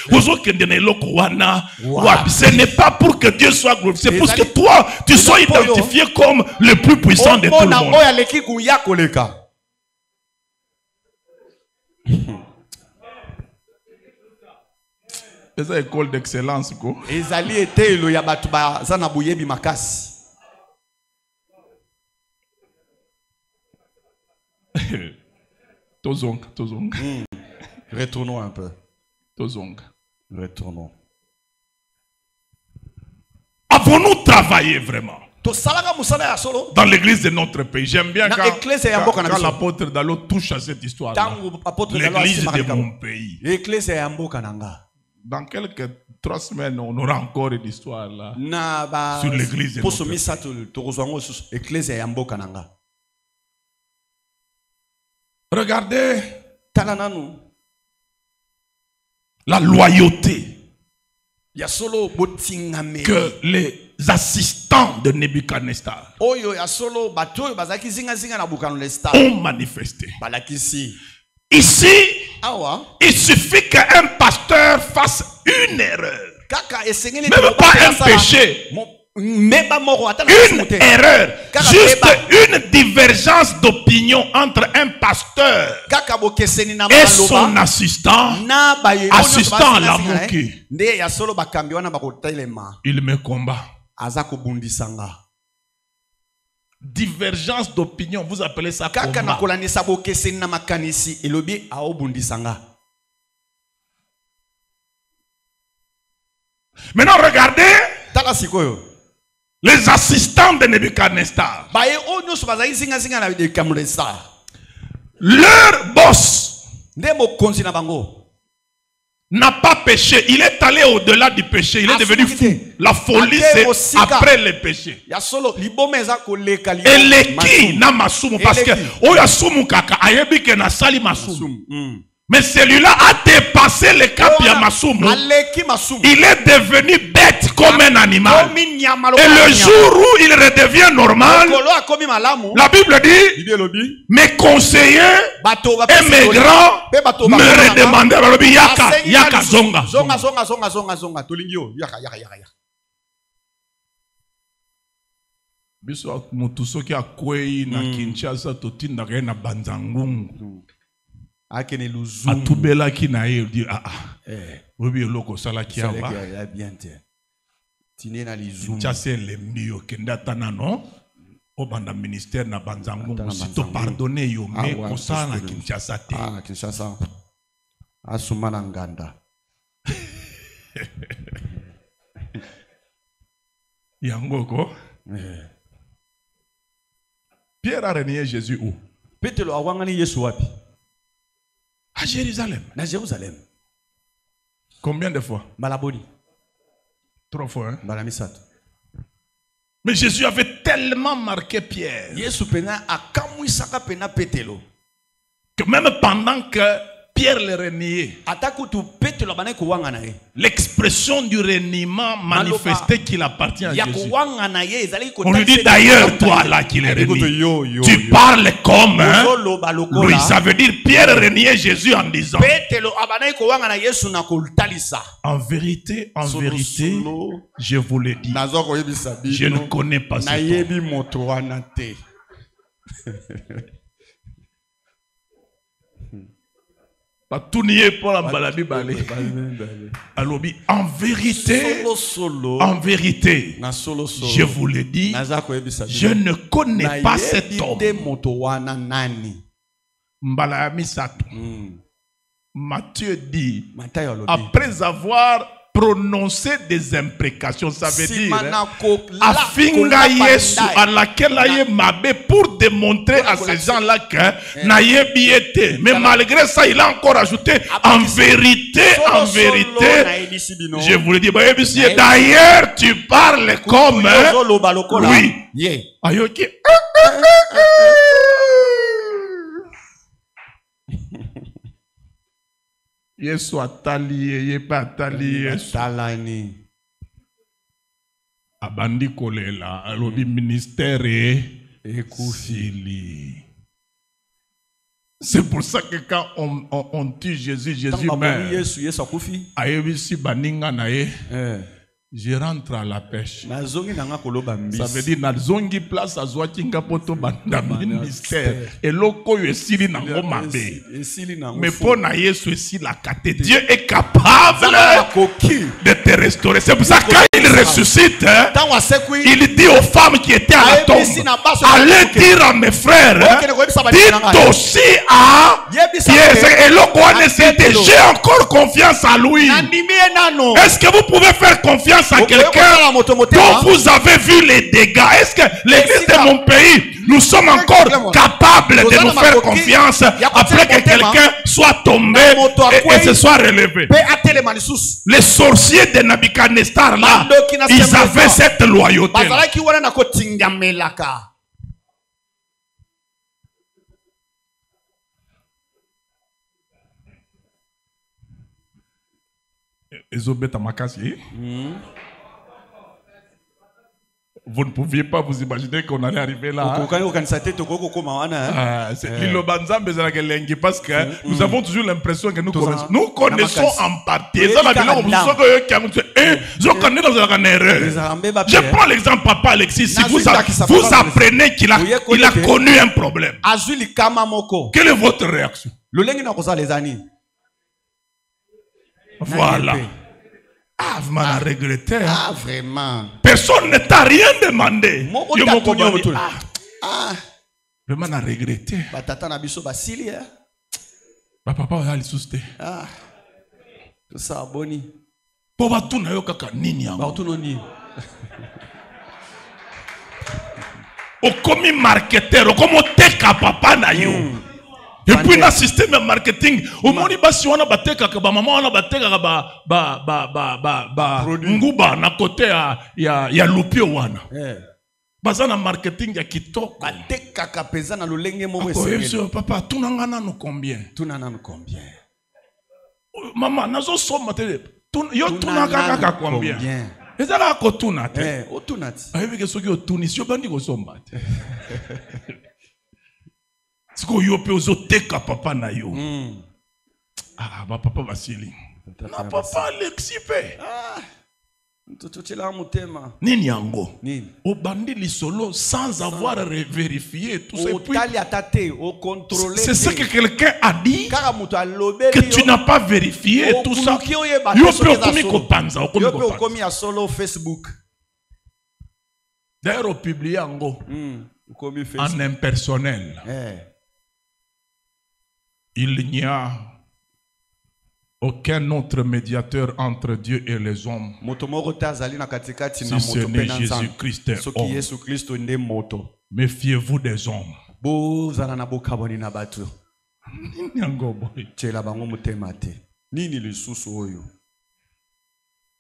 Ce n'est pas pour que Dieu soit glorifié, c'est pour que toi, tu sois identifié comme le plus puissant de tout le monde. C'est une école d'excellence. Retournons un peu. Retournons. Avons-nous travaillé vraiment dans l'église de notre pays? J'aime bien quand l'apôtre Dalo touche à cette histoire. L'église de mon pays. Dans quelques 3 semaines, on aura encore une histoire là sur l'église de notre pays. Regardez la loyauté que les assistants de Nebuchadnezzar ont manifesté. Ici, il suffit qu'un pasteur fasse une erreur, même pas un péché, une erreur, juste une divergence d'opinion entre un pasteur et son assistant à la moquée. Il me combat. Divergence d'opinion, vous appelez ça combat. Maintenant, regardez les assistants de Nebuchadnezzar. Leur boss n'a pas péché. Il est allé au-delà du péché. Il est devenu fou. La folie, c'est après le péché. Et les qui n'a masumu parce que oyasumu kaka ayebi ke na sali masumu. Mais celui-là a dépassé le cap ya masumu. Il est devenu bête comme un animal. Et le jour où il redevient normal, la Bible dit, mes conseillers et mes grands me redemandaient, yaka zonga. Biso mutu soki akwei na Kinshasa totinda na Banzangungu. Atubela ki na ye dit obi loko sala ki awa Kinshasa le mio kenda tanano obanda ministère na Banzangungu sito pardonner yo mais kosala na Kinshasa te Kinshasa asumana nganda yangoko Pierre a renié Jésus où? Petelo awangani Yesu wapi? À Jérusalem. Na Jérusalem. Combien de fois? Malaboni. 3 fois, hein? Balamisat. Mais Jésus avait tellement marqué Pierre. Yesu pena akamwisaka pena Petelo. Que même pendant que Pierre le reniait, l'expression du reniement manifestait qu'il appartient à Jésus. On lui dit d'ailleurs, toi là qui le renie, tu parles comme lui. Ça veut dire Pierre reniait Jésus en disant, en vérité, je vous le dis, je ne connais pas cet homme. En vérité, je vous le dis, je ne connais pas cet homme. Matthieu dit, après avoir prononcé des imprécations, ça veut dire afinga Yesu à laquelle aye mabe pour démontrer à ces gens-là que naye biete. Mais malgré ça, il a encore ajouté en vérité, je vous le dis, d'ailleurs tu parles comme lui. Ayoki. Yesu atali ye pa atali Yesu talani abandi kolela alobi ministère ekufili. C'est pour ça que quand on tue Jésus meurt. Ayebisi baninga na ye. Je rentre à la pêche. Ça veut dire nazongi place à Zouakinga poto banda ministère. Et loko yesili nango mabe. Mais pour na Yesu esi la kate. Dieu est capable de te restaurer. C'est pour ça que quand il ressuscite, il dit aux femmes qui étaient à la tombe, allez dire à mes frères, dites aussi à Pierre. Et loko ane j'ai encore confiance à lui. Est-ce que vous pouvez faire confiance à quelqu'un dont vous avez vu les dégâts? Est-ce que l'église de mon pays, nous sommes encore capables de nous faire confiance après que quelqu'un soit tombé et se soit relevé? Les sorciers de Nebuchadnezzar là, ils avaient cette loyauté. Vous ne pouviez pas vous imaginer qu'on allait arriver là. Parce que nous avons toujours l'impression que nous connaissons. Nous connaissons en partie. Je prends l'exemple Papa Alexis. Si vous apprenez qu'il a connu un problème, quelle est votre réaction? Voilà. Ah, vous m'avez regretté. Ah, vraiment. Personne ne t'a rien demandé. Vraiment, on a regretté. Papa, on a les sousté. Ah, tout ça, boni. Po batuna yo kaka nini yango. Batuna nini. Okomi marketeur, okomo teka papa na yo. Et puis dans le système de marketing, au moni basi wana bateka ka ba mama wana bateka ka ba nguba na côté ya lupio wana. Baza na marketing ya kitoko. Bateka ka pesa na lolenge mo wese. Papa, tunanga nanu combien? Tunanga combien? Maman, nazo soma te. Yo tunanga kaka combien? Ezala ko tunate. O tunate. Ayebi ke soki o tunisi yo bandi ko somba te. Siko yo pe ozoteka papa na yo. Ah, ba papa Vasili. Na papa Alexis pe. Nini yango? O bandi lisolo sans avoir vérifié tout ça. C'est ce que quelqu'un a dit que tu n'as pas vérifié tout ça. Yo pe okomi ko panza, okomi ko solo Facebook. D'ailleurs au publié yango en impersonnel. Il n'y a aucun autre médiateur entre Dieu et les hommes. Si ce n'est Jésus-Christ, méfiez-vous des hommes.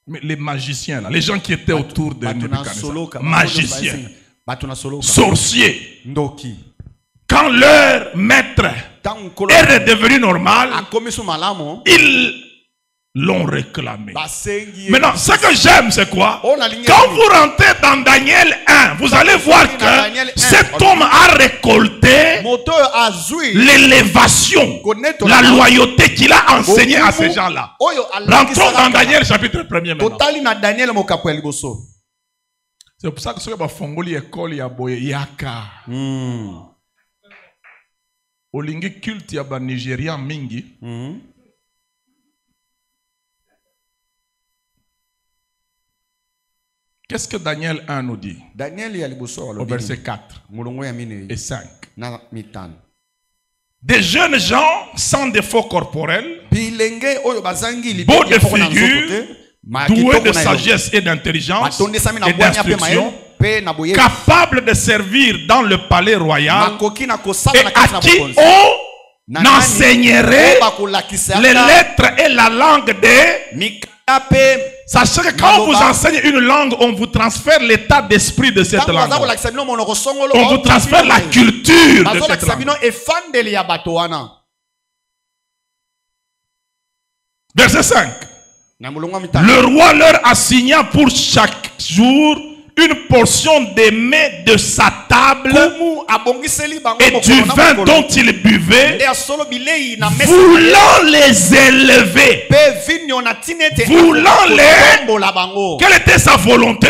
Mais les magiciens, là, les gens qui étaient autour de Nebuchadnezzar, magiciens, sorciers, quand leur maître est redevenu normal, ils l'ont réclamé. Maintenant, ce que j'aime, c'est quoi? Quand vous rentrez dans Daniel 1, vous allez voir que cet homme a récolté l'élévation, la loyauté qu'il a enseignée à ces gens-là. Rentrons dans Daniel chapitre 1er maintenant. C'est pour ça que ceux qui ont fait l'école, il y a Yaka. Olingi culte ya ba Nigérian mingi. Qu'est-ce que Daniel 1 nous dit? Au verset 4 et 5. Des jeunes gens sans défaut corporel, beaux de figure, doués de sagesse et d'intelligence et d'instruction, capables de servir dans le palais royal et à qui on enseignerait les lettres et la langue des... Sachez que quand on vous enseigne une langue, on vous transfère l'état d'esprit de cette langue. On vous transfère la culture de cette langue. Verset 5. Le roi leur assigna pour chaque jour une portion des mets de sa table et du vin dont ils buvaient, voulant les élever, voulant les... Quelle était sa volonté?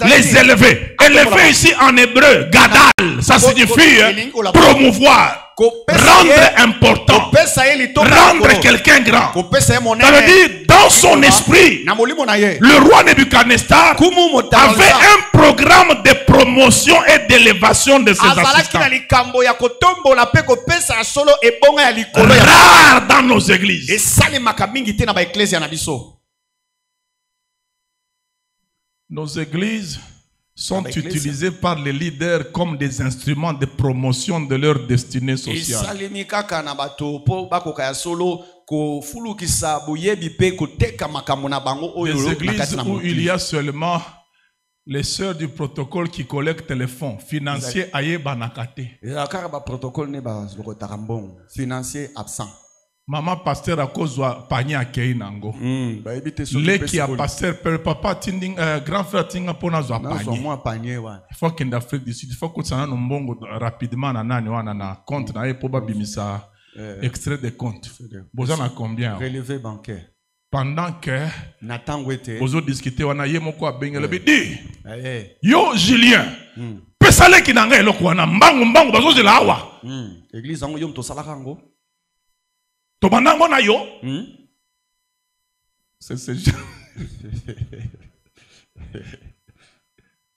Les élever. Élever ici en hébreu, gadal, ça signifie promouvoir, rendre important, rendre quelqu'un grand. Ça veut dire, dans son esprit, le roi Nebuchadnezzar avait un programme de promotion et d'élévation de ses assistants. Rare dans nos églises. Nos églises sont utilisées par les leaders comme des instruments de promotion de leur destinée sociale. Des églises où il y a seulement les sœurs du protocole qui collectent les fonds financiers aye banakate. Financier absent. Maman pasteur a cause panier à Keinango. Les qui a pasteur papa tinding grand frère tinga pona zo panier. Il faut qu'en Afrique du Sud, il faut que ça na mbongo rapidement na nani wana na compte na poba bimisa extrait de compte. Besoin à combien? Relevé bancaire. Pendant que vous discutez wana ye moko abengela bi di. Yo Julien. Pesale ki nanga eloko wana mbangu bazo zela awa. Église ngo yom to salaka ngo. Tobanango na yo.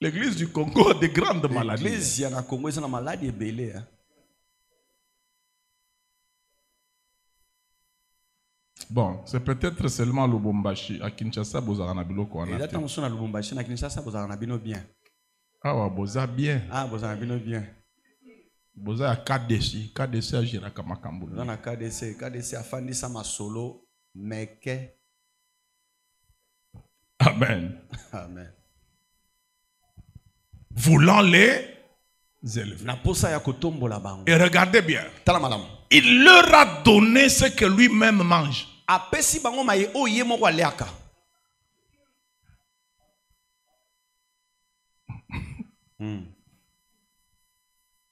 L'église du Congo a de grandes maladies. L'église du Congo est une maladie Bon, c'est peut-être seulement Lubumbashi. À Kinshasa, vous avez un biloko en Lubumbashi, à Kinshasa, vous avez un bien. Ah ouais, vous avez bien. Ah, vous avez un bien. Vous avez KDC. KDC a géré comme Makamboul. Vous avez KDC. KDC a fait ça ma solo. Mais que. Amen. Amen. Voulant les élever. Et regardez bien. Il leur a donné ce que lui-même mange.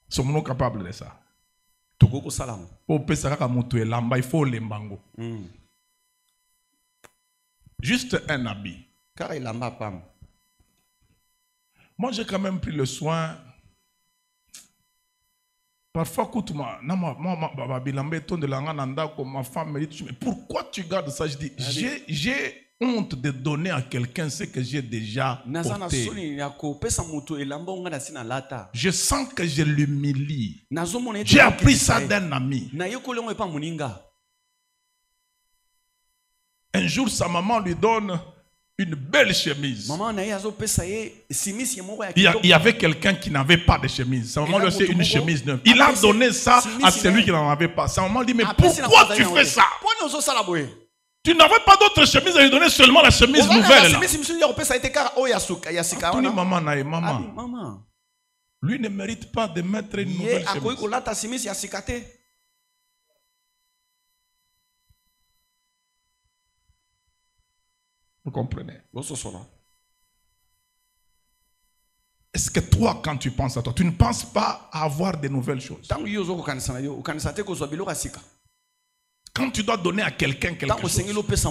Sommes-nous capables de ça? Il faut l'embango. Juste un habit. Moi, j'ai quand même pris le soin. Parfois, écoute-moi, ma femme me dit, mais pourquoi tu gardes ça? Je dis, j'ai honte de donner à quelqu'un ce que j'ai déjà porté. Je sens que je l'humilie. J'ai appris ça d'un ami. Un jour, sa maman lui donne une belle chemise. Il y avait quelqu'un qui n'avait pas de chemise. Sa maman lui a fait une chemise neuve. Il a donné ça à celui qui n'en avait pas. Sa maman dit, mais pourquoi tu fais ça? Tu n'avais pas d'autre chemise à lui donner, seulement la chemise nouvelle. Maman. Lui ne mérite pas de mettre une nouvelle chemise. Vous comprenez? Est-ce que toi, quand tu penses à toi, tu ne penses pas à avoir de nouvelles choses? Quand tu dois donner à quelqu'un quelque chose,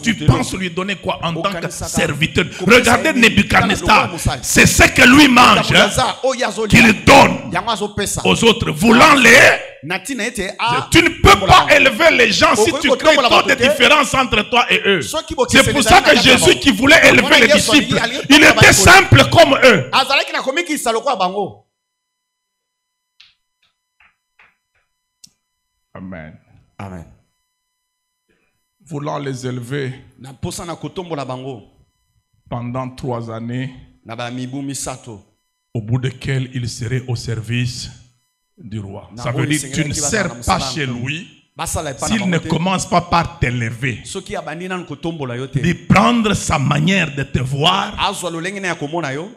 tu penses lui donner quoi en tant que serviteur? Regardez Nebuchadnezzar, c'est ce que lui mange qu'il donne aux autres, voulant les... Tu ne peux pas élever les gens si tu crées trop de différence entre toi et eux. C'est pour ça que Jésus qui voulait élever les disciples, il était simple comme eux. Amen. Amen. Voulant les élever pendant 3 années, au bout desquelles il serait au service du roi. Ça veut dire que tu ne sers pas chez lui s'il ne commence pas par t'élever, de prendre sa manière de te voir,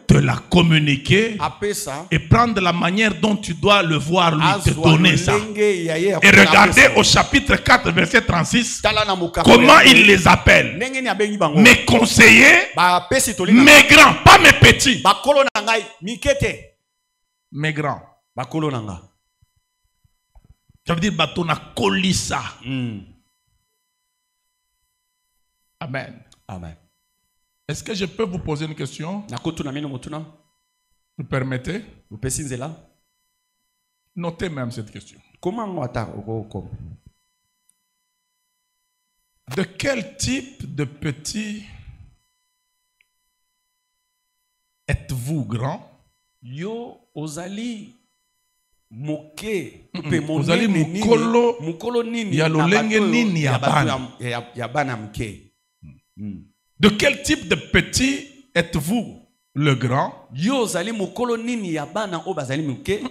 te la communiquer et prendre la manière dont tu dois le voir lui te donner ça. Et regardez au chapitre 4 verset 36 comment il les appelle: mes conseillers, mes grands, pas mes petits, mes grands. Ça veut dire batona kolisa. Amen. Amen. Est-ce que je peux vous poser une question? Vous permettez? Notez même cette question. De quel type de petit êtes-vous grand? Yo ozali moke ozali mukolo ya lolenge nini ya bana mke. De quel type de petit êtes-vous le grand? Yo ozali mukolo nini ya bana o bazali mke.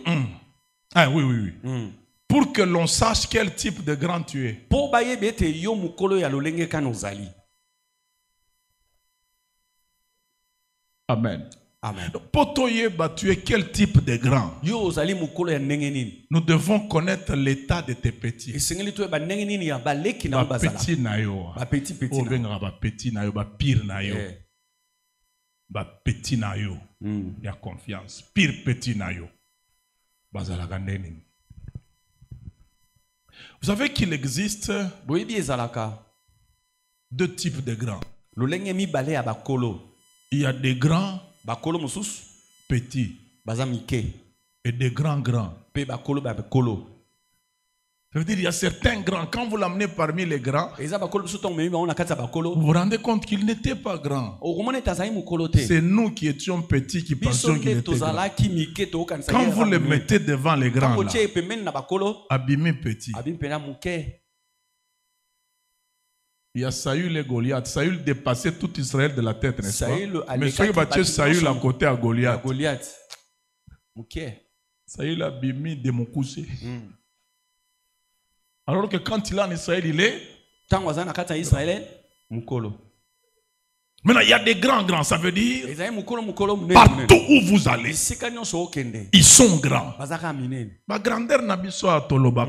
Ah oui. Pour que l'on sache quel type de grand tu es. Po bayebe te yo mukolo ya lolenge kana ozali. Amen. Amen. Pour tu es quel type de grand? Nous devons connaître l'état de tes petits. Petit na yo. Petit na yo, pire na yo. Petit na yo. Il y a confiance. Pire petit na yo. Vous savez qu'il existe 2 types de grands. Il y a des grands petits et des grands. Ça veut dire qu'il y a certains grands, quand vous l'amenez parmi les grands, vous vous rendez compte qu'il n'était pas grand. C'est nous qui étions petits qui pensions qu'il était grand. Quand vous le mettez devant les grands, là, abîmé petit. Il y a Saül et Goliath. Saül dépassait tout Israël de la tête, n'est-ce pas? Mais ceux qui battent Saül à côté à Goliath. Ok. Saül a bimi de mon coucher. Alors que quand il est en Israël, il est. Maintenant, il y a des grands, ça veut dire partout où vous allez, ils sont grands. Ma grandeur n'a pas besoin de toloba.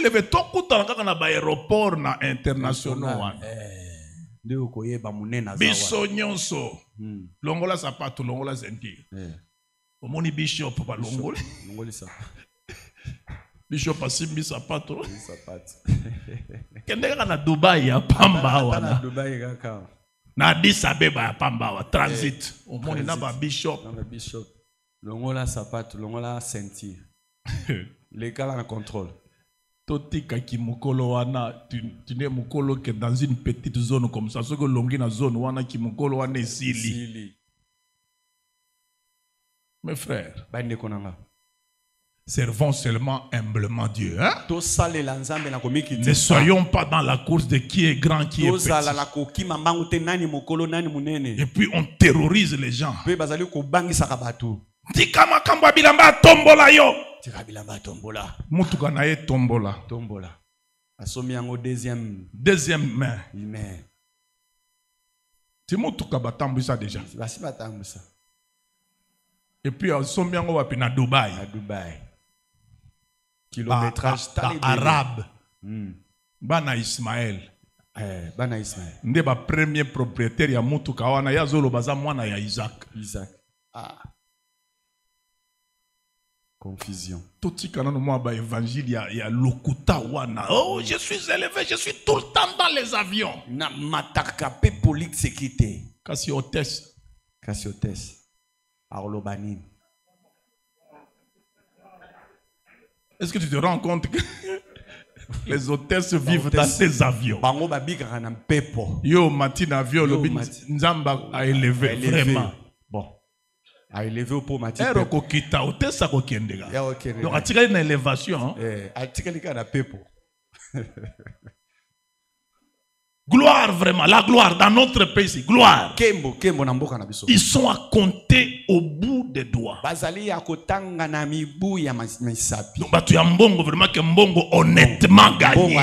Élevez, tout le aéroport international. Biso nyonso. Longola sapato, longola zentir. Omoni bishop pa longola. Bishop asimbi sapato. Kendeka na Dubai ya pamba wana. Dubai kaka. Na Addis Abeba ya pamba wa transit. Omoni na ba bishop. Na ba bishop. Longola sapato, longola ceinture. Les gars en contrôle. Totika ki mukolo wana, tu n'es mukolo que dans une petite zone comme ça. Ce que longi na zone wana ki mukolo wana esili. Mes frères. Bande konanga. Servons seulement humblement Dieu. Hein? Ne soyons pas dans la course de qui est grand, qui est petit. Et puis on terrorise les gens. Tikama kamba bilamba tombola yo. Mutuka na ye tombola. Deuxième main. Tu mutuka batambisa déjà. Et puis on sombiango wapi na Dubai. Kilométrage arabe. Bana Ismaël. Bana Ismaël. Nde ba premier propriétaire ya mutuka wana ya zolo baza mwana ya Isaac. Confusion. Totika na mo ba évangile ya lokuta wana. Oh, je suis élevé, je suis tout le temps dans les avions. Na matakape police sécurité. Kasi hôtesse. Arlobanine. Est-ce que tu te rends compte que les hôtesses vivent dans ces avions? Yo, matin avion, le Nzamba a élevé, vraiment. Bon. A élevé au pot matin. Donc, il y a une élévation. Gloire vraiment, la gloire dans notre pays, gloire. Ils sont à compter au bout des doigts. Donc tu as mbongo vraiment que mbongo honnêtement gagné.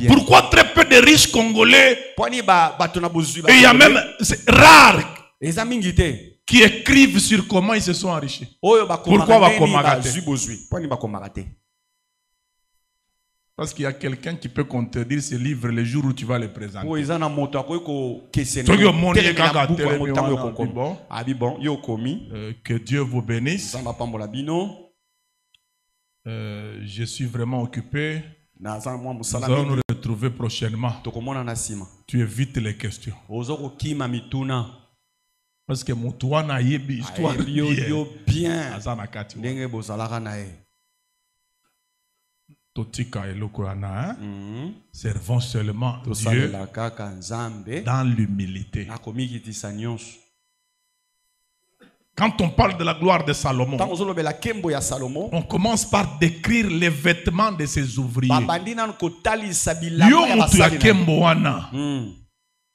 Pourquoi très peu de riches Congolais? Et il y a même, c'est rare, qui écrivent sur comment ils se sont enrichis. Pourquoi parce qu'il y a quelqu'un qui peut contredire ce livre le jour où tu vas le présenter. Que Dieu vous bénisse. Je suis vraiment occupé. Nous allons nous retrouver prochainement. Tu évites les questions. Parce que Moutouana yebi histoire bien. Totika et Lokoana, servons seulement Dieu dans l'humilité. Quand on parle de la gloire de Salomon, on commence par décrire les vêtements de ses ouvriers. Yo mutu ya kembo wana.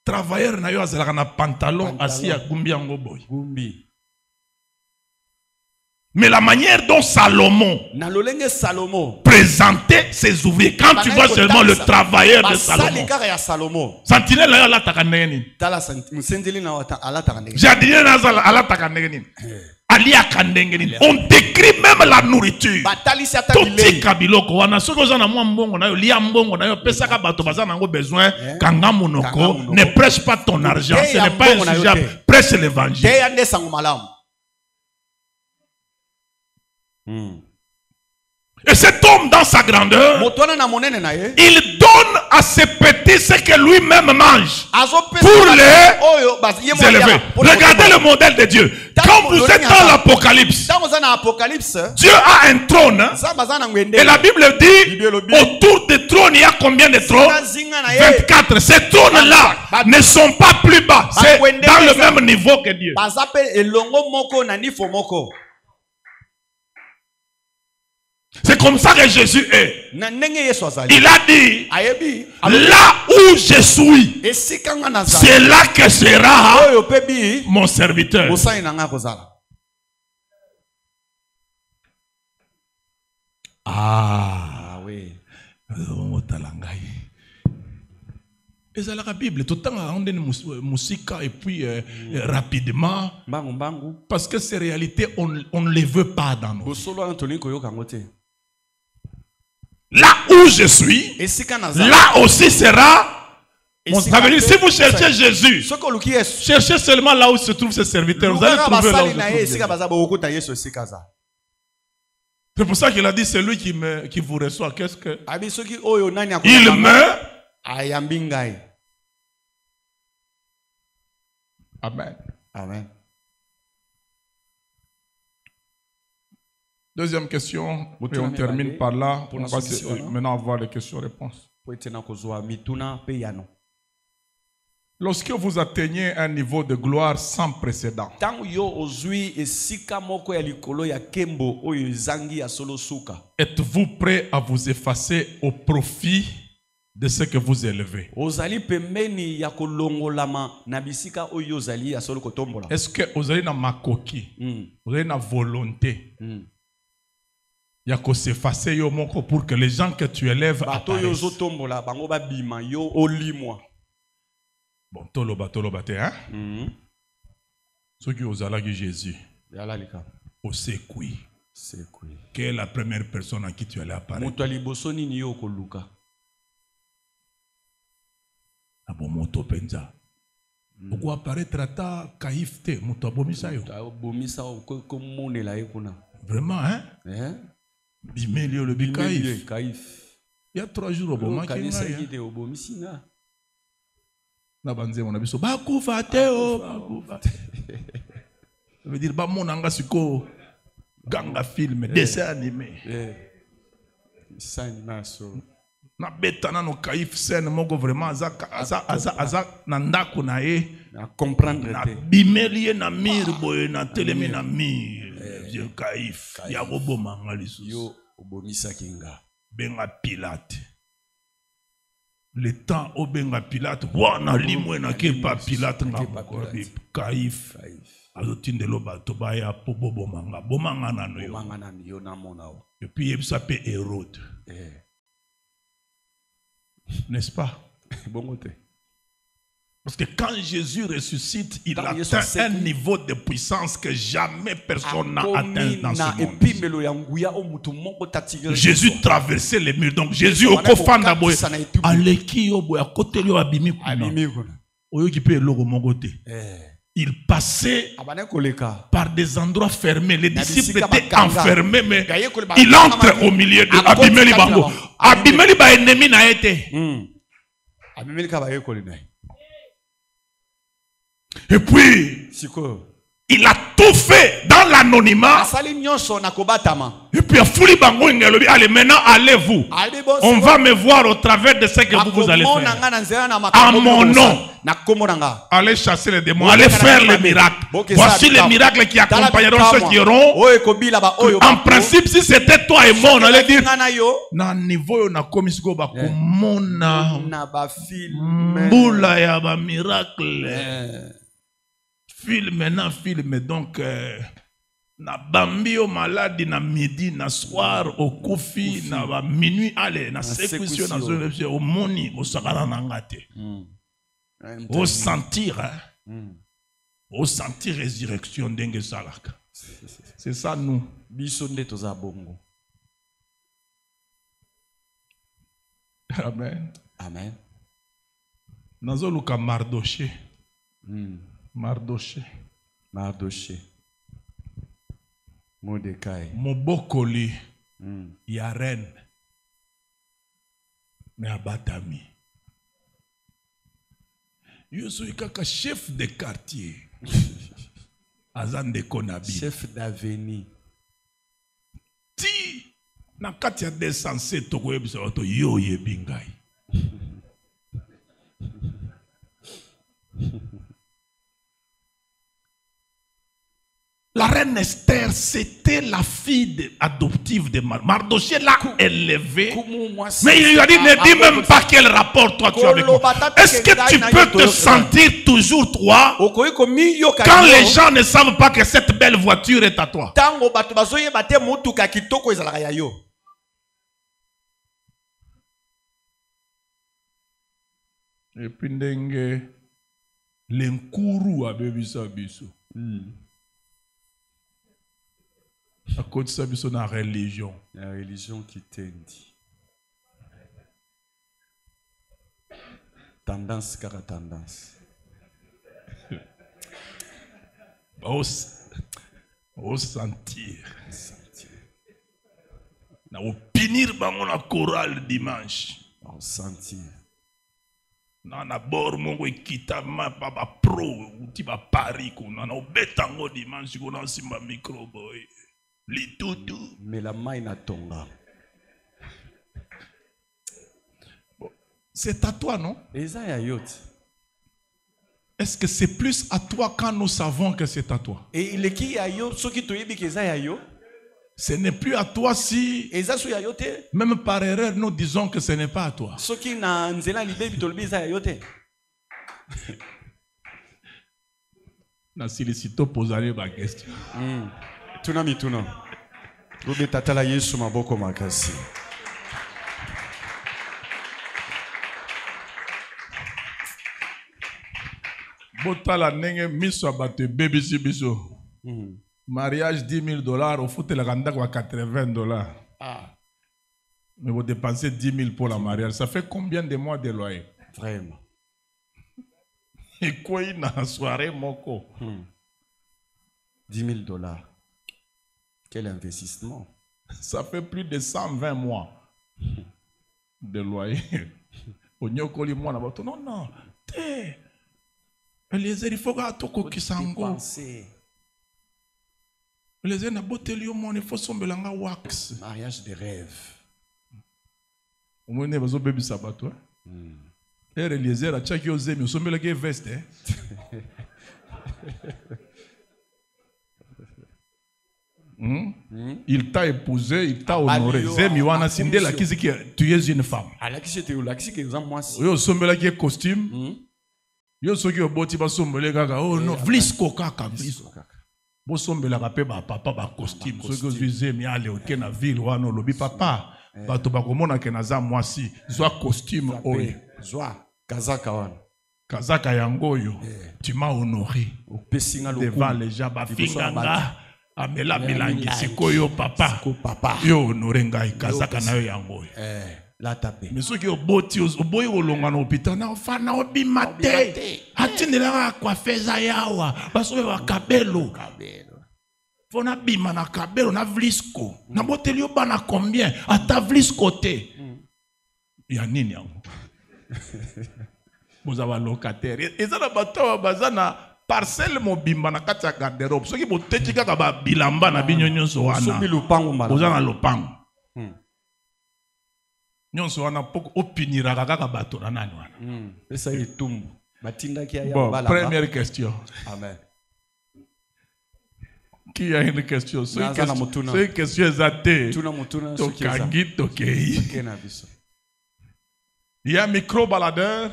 Travailleur na yo azalaka na pantalon asi ya gumbi yango boy. Mais la manière dont Salomon présentait ses ouvriers, quand tu vois seulement le travailleur de Salomon, sentinelle là la takaneni, jardinier là la takaneni, alia kandengeni, on décrit même la nourriture. Toti kabiloko wana soko zana mwa mbongo na yo lia mbongo na yo pesa ka bato bazana ngo besoin kanga monoko, ne prêche pas ton argent, ce n'est pas injugeable, prêche l'évangile. Et cet homme dans sa grandeur, il donne à ses petits ce que lui-même mange pour les élever. Regardez le modèle de Dieu. Quand vous êtes dans l'Apocalypse, Dieu a un trône. Et la Bible dit, autour du trône, il y a combien de trônes? 24. Ces trônes-là ne sont pas plus bas. C'est dans le même niveau que Dieu. C'est comme ça que Jésus est. Il a dit, là où je suis, c'est là que sera mon serviteur. Ah oui. Et c'est la Bible. Tout le temps, on donne musique et puis rapidement. Parce que ces réalités, on ne les veut pas dans nous. Là où je suis, là aussi sera mon serviteur. Si vous cherchez Jésus, cherchez seulement là où se trouve ce serviteur. Vous allez trouver là où se trouve. C'est pour ça qu'il a dit, c'est lui qui vous reçoit. Qu'est-ce que... Il meurt. Amen. Amen. Deuxième question, et on termine par là. On va maintenant avoir les questions-réponses. Lorsque vous atteignez un niveau de gloire sans précédent, êtes-vous prêt à vous effacer au profit de ce que vous élevez? Est-ce que vous avez une makoki, vous avez une volonté il y a que s'effacer pour que les gens que tu élèves apparaissent? Bon, toloba te, hein? Ceux qui osent aller Jésus, au sécoui, quelle est la première personne à qui tu allais apparaître? Abomoto penza. Pourquoi apparaître à Kaifte, Mutabomisa yo? Vraiment, hein? Bimelio le Bikaif. Il y a 3 jours au Boma qui ça veut dire ba monanga siko ganga film dessin animé. Na betana no Kaif scène moko vraiment aza na ndako na ye na comprendre na bimelie na mir boye na telemi na mir vieux Kaif ya roboma ngalisu yo obomisa kinga benga Pilate le temps au benga Pilate wana limwe na ke pa Pilate ngako Kaif azotindelo bato baya po bobomanga bomanga nano yo na monao et puis il s'appelle Hérode. N'est-ce pas? Parce que quand Jésus ressuscite, il atteint un niveau de puissance que jamais personne n'a atteint dans ce monde. Jésus traversait les murs. Donc Jésus au kofanda boy aleki yo boy côté yo abimi kuna. Oyo ki pe logo mongote. Il passait par des endroits fermés. Les disciples étaient enfermés, mais il entre au milieu de Abimeli Bango. Abimeli ba ennemi na été. Et puis, il a tout fait dans l'anonymat. Et puis, allez, maintenant, allez-vous. On va me voir au travers de ce que vous allez faire. À mon nom. Allez chasser les démons. Allez faire les miracles. Voici les miracles qui accompagneront ceux qui auront. En principe, si c'était toi et moi, on allait dire na niveau na komisiko ba komona mbula ya ba miracle. Film donc na bambi au malade na midi na soir au kofi na minuit allez na séquence na zone au moni au sakana na ngate au sentir au sentir résurrection dengue salaka. C'est ça nous bisonde toza bongo. Amen. Amen. Nazo luka Mardoché. Mardoché. Mordecai. Mobokoli. Yaren. Mais abatami. Yo suis kaka chef de quartier. Azande Konabi. Chef d'avenue. Ti na kati ya descensé toko yebisa wato yo yebingai. La reine reine Esther, c'était la fille adoptive de Mardochée, l'a élevée. Mais il lui a dit, ne dis même pas quel rapport toi tu as avec moi. Est-ce que tu peux te sentir toujours toi quand les gens ne savent pas que cette belle voiture est à toi? Et puis ndenge l'enkuru abebisa biso. À cause de ça, la religion. La religion qui t'indie. Tendance car tendance. Au sentir. Na opinir bango na chorale dimanche. Au sentir. Na bord mongo ekita ma pa ba pro uti ba Paris ko na obetango dimanche ko na simba micro boy. Mais la main n'a tonga. C'est à toi, non? Est-ce que c'est plus à toi quand nous savons que c'est à toi? Ce n'est plus à toi si, même par erreur, nous disons que ce n'est pas à toi. Na silicito poser ma question. Tuna mituna. Rube tatala Yesu maboko makasi. Botala nenge miso abate baby si biso. Mariage $10,000, au foot la ganda kwa $80. Mais vous dépensez 10 000 pour la mariage. Ça fait combien de mois de loyer? Vraiment. Et quoi il a soirée moko? $10,000. Quel investissement? Ça fait plus de 120 mois de loyer. Onyokoli moi na bato non. Eliezer il faut que atoko kisango. Eliezer na boteli mon il faut sombelanga wax. Mariage de rêve. Au moins ne bazo baby sabato. Eliezer a chaki ozemi sombelanga veste. Il t'a épousé, il t'a honoré. Zemiwana Sindela qui dit que tu es une femme. Yo sombela qui est costume. Yo soki oboti ba sombele kaka oh non vlisco kaka vlisco. Bo sombela ka pe ba papa ba costume. Soki ozuze mi ale okena ville wana lobi papa. Bato ba komona ke naza mwasi. Zwa costume oyo. Zwa kazaka wana. Kazaka yango yo. Tu m'as honoré. Devant les gens ba finganga. Amela milangi sikoyo papa yo honoré ngai kazaka na yo yango la tape mais soki oboti oboyi olonga na hôpital na ofana obima te atindela kwa feza yawa basobe ba kabelo fona bima na kabelo na vlisco na boteli yo bana combien ata vlisco te ya nini yango bozaba locataire ezala bato bazana parcelle mobimba na kati ya garde-robe soki boteki kaka ba bilamba na binyo nyonso wana oza na lopango nyonso wana poko opiniraka kaka bato na nani wana esa etumbu batindaki ya bala. Première question. Amen. Qui a une question? C'est question exacte. Tokangi tokei. Il y a un micro baladeur.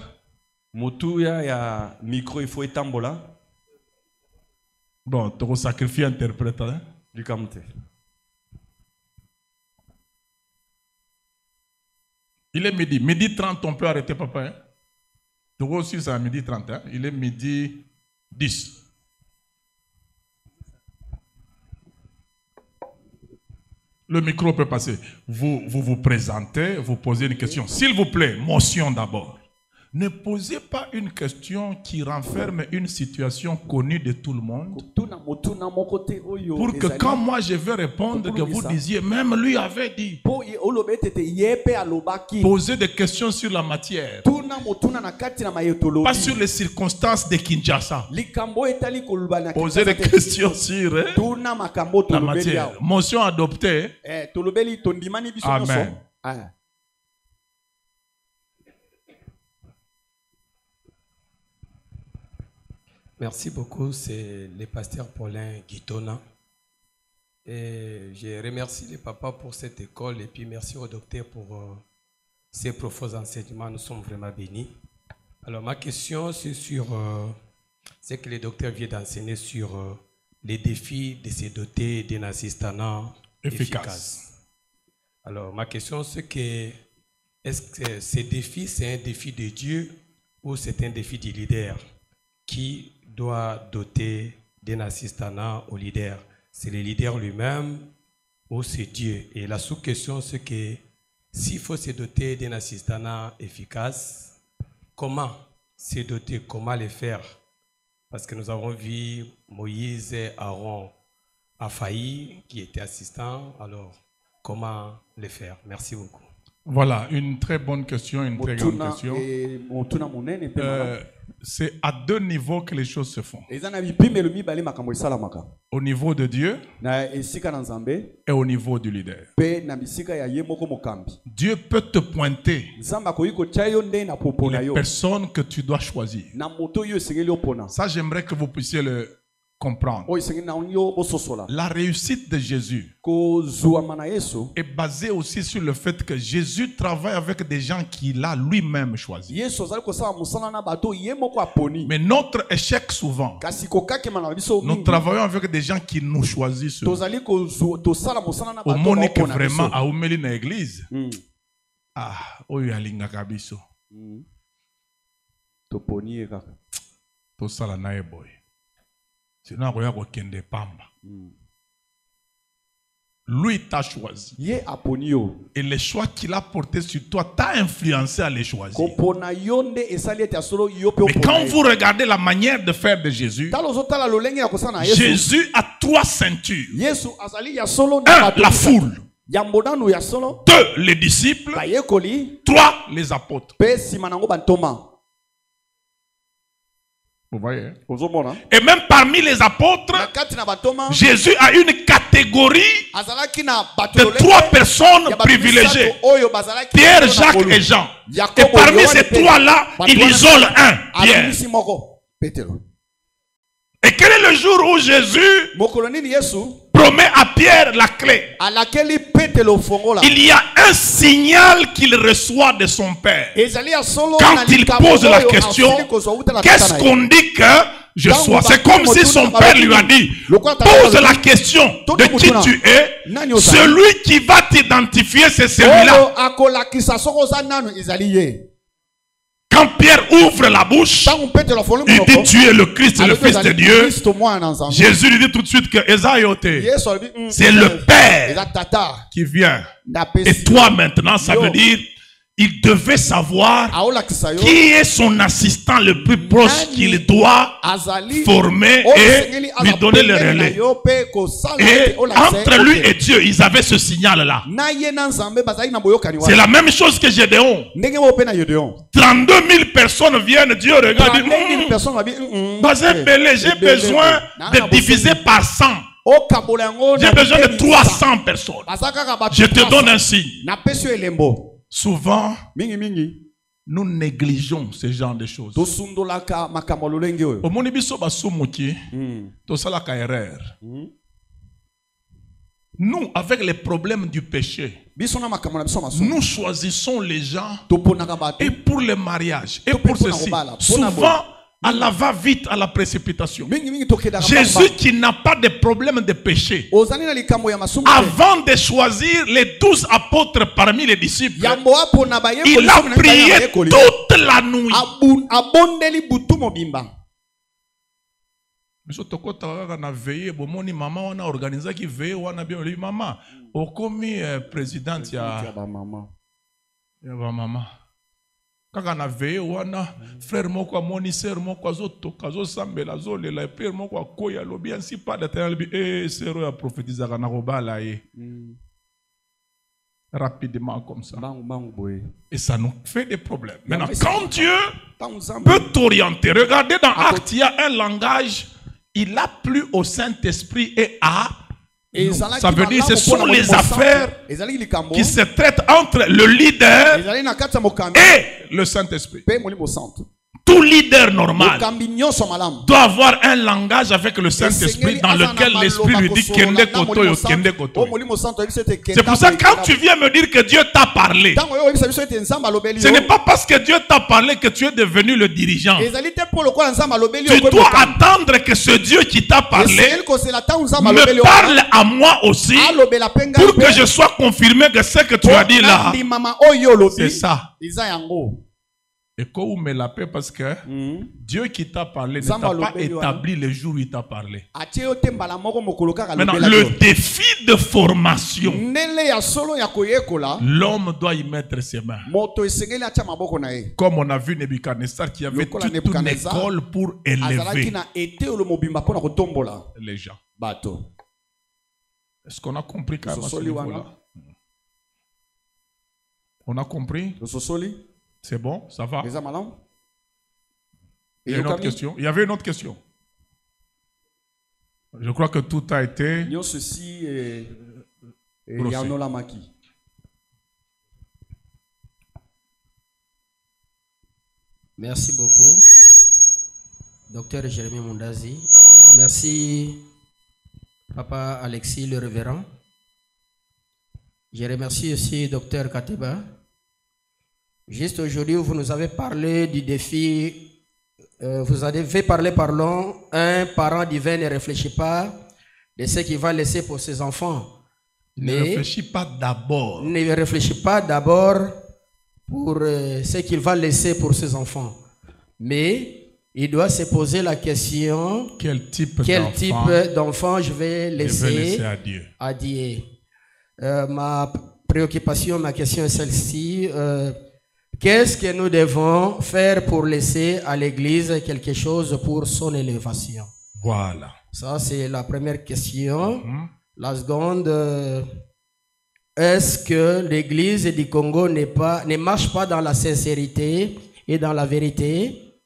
Motu ya micro il faut etambola. Bon, tu vas sacrifier interprète. Hein? Du camté. Il est midi. Midi 30, on peut arrêter, papa. Hein? Tu vois aussi, c'est à midi 30. Hein? Il est midi 10. Le micro peut passer. Vous présentez, vous posez une question. S'il vous plaît, motion d'abord. Ne posez pas une question qui renferme une situation connue de tout le monde. Pour que quand moi je vais répondre, que vous disiez, même lui avait dit. Posez des questions sur la matière. Pas sur les circonstances de Kinshasa. Posez des questions sur la matière. Motion adoptée. Amen. Merci beaucoup, c'est le pasteur Paulin Guitona. Et je remercie les papas pour cette école et puis merci au docteur pour ces profonds enseignements. Nous sommes vraiment bénis. Alors ma question c'est sur ce que le docteur vient d'enseigner sur les défis de se doter d'un assistant efficace. Alors ma question c'est que est-ce que ce défi c'est un défi de Dieu ou c'est un défi du leader qui doit doter d'un assistant au leader? C'est le leader lui-même ou c'est Dieu? Et la sous-question, c'est que s'il faut se doter d'un assistant efficace, comment se doter, comment le faire? Parce que nous avons vu Moïse et Aaron a failli, qui était assistant. Alors, comment le faire? Merci beaucoup. Voilà, une très bonne question, une très grande question. C'est à deux niveaux que les choses se font. Au niveau de Dieu et au niveau du leader. Dieu peut te pointer les personnes que tu dois choisir. Ça, j'aimerais que vous puissiez le comprendre. La réussite de Jésus est basée aussi sur le fait que Jésus travaille avec des gens qu'il a lui-même choisis. Mais notre échec souvent, nous travaillons avec des gens qui nous choisissent. Au Monique vraiment à Oumeli na église. Ah, oyo alinga kabiso. To sala na eboy. Sinon, on va kende pamba. Lui t'a choisi. Et le choix qu'il a porté sur toi t'a influencé à les choisir. Mais quand vous regardez la manière de faire de Jésus, Jésus a trois ceintures. Un, la foule. Deux, les disciples. Trois, les apôtres. Vous voyez? Et même parmi les apôtres, Jésus a une catégorie de trois personnes privilégiées. Pierre, Jacques et Jean. Et parmi ces trois-là, il isole un, Pierre. Et quel est le jour où Jésus promet à Pierre la clé? Il y a un signal qu'il reçoit de son Père. Quand il pose la question, qu'est-ce qu'on dit que je sois? C'est comme si son Père lui a dit, pose la question de qui tu es. Celui qui va t'identifier, c'est celui-là. Quand Pierre ouvre la bouche, il dit tu es le Christ, le Fils de Dieu. Jésus lui dit tout de suite que c'est le Père qui vient. Et toi maintenant, ça veut dire il devait savoir qui est son assistant le plus proche qu'il doit former et lui donner le relais. Et entre lui et Dieu, ils avaient ce signal-là. C'est la même chose que Gédéon. 32 000 personnes viennent, Dieu regarde, j'ai besoin de diviser par 100. J'ai besoin de 300 personnes. Je te donne un signe. Souvent, nous négligeons ce genre de choses. Au monibiso basumuki, to salaka erreur. Nous, avec les problèmes du péché, nous choisissons les gens et pour le mariage et pour ceci. Souvent, Allah va vite à la précipitation. Jésus qui n'a pas de problème de péché, avant de choisir les 12 apôtres parmi les disciples, il a prié toute la nuit. Kaka na veye wana frère moko amoni sœur moko azotoka azosambela azolela et frère moko akoya lobi ainsi pas d'éternel bi sœur ya prophétisaka na kobala ye rapidement comme ça et ça nous fait des problèmes. Maintenant quand Dieu peut t'orienter, regardez dans Actes, il y a un langage, il a plu au Saint-Esprit et à nous. Ça veut dire que ce sont les affaires qui se traitent entre le leader et le Saint-Esprit. Tout leader normal doit avoir un langage avec le Saint-Esprit dans lequel l'Esprit lui dit Kende Kotoyo, Kende Kotoyo. C'est pour ça que quand tu viens me dire que Dieu t'a parlé, ce n'est pas parce que Dieu t'a parlé que tu es devenu le dirigeant. Tu dois attendre que ce Dieu qui t'a parlé me parle à moi aussi pour que je sois confirmé que ce que tu as dit là, c'est ça. Et quand vous me la paix parce que Dieu qui t'a parlé ne t'a pas établi le jour où il t'a parlé. Maintenant, le défi de formation, l'homme doit y mettre ses mains. Comme on a vu Nebuchadnezzar qui avait toute une école pour élever les gens. Est-ce qu'on a compris quand même à ce niveau-là? On a compris? C'est bon, ça va. Il y a une autre question. Il y avait une autre question. Je crois que tout a été brossé. Merci beaucoup, Docteur Jérémie Mundazi. Merci, Papa Alexis le révérend. Je remercie aussi Docteur Kateba. Juste aujourd'hui, vous nous avez parlé du défi, vous avez parlé, pardon, un parent divin ne réfléchit pas de ce qu'il va laisser pour ses enfants. Il ne réfléchit pas d'abord. Ne réfléchit pas d'abord pour ce qu'il va laisser pour ses enfants. Mais il doit se poser la question, quel type d'enfant je vais laisser à Dieu. Ma préoccupation, ma question est celle-ci. Qu'est-ce que nous devons faire pour laisser à l'Église quelque chose pour son élévation? Voilà. Ça, c'est la première question. La seconde, est-ce que l'Église du Congo ne marche pas dans la sincérité et dans la vérité?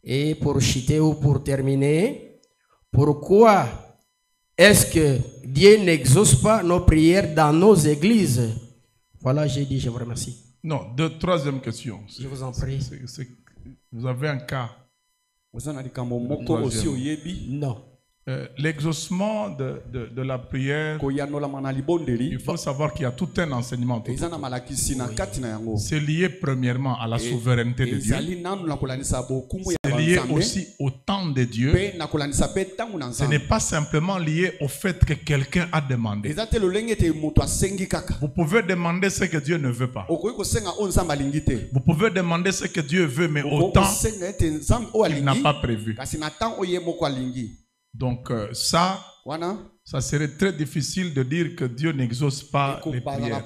Et pour chuter ou pour terminer, pourquoi est-ce que Dieu n'exauce pas nos prières dans nos églises? Voilà, j'ai dit, je vous remercie. Non, troisième question. Je vous en prie. Vous avez un cas. Non. L'exaucement de la prière, il faut savoir qu'il y a tout un enseignement. C'est lié premièrement à la souveraineté de Dieu. C'est lié aussi au temps de Dieu. Ce n'est pas simplement lié au fait que quelqu'un a demandé. Vous pouvez demander ce que Dieu ne veut pas. Vous pouvez demander ce que Dieu veut, mais au temps qu'il n'a pas prévu. Donc ça serait très difficile de dire que Dieu n'exauce pas les prières.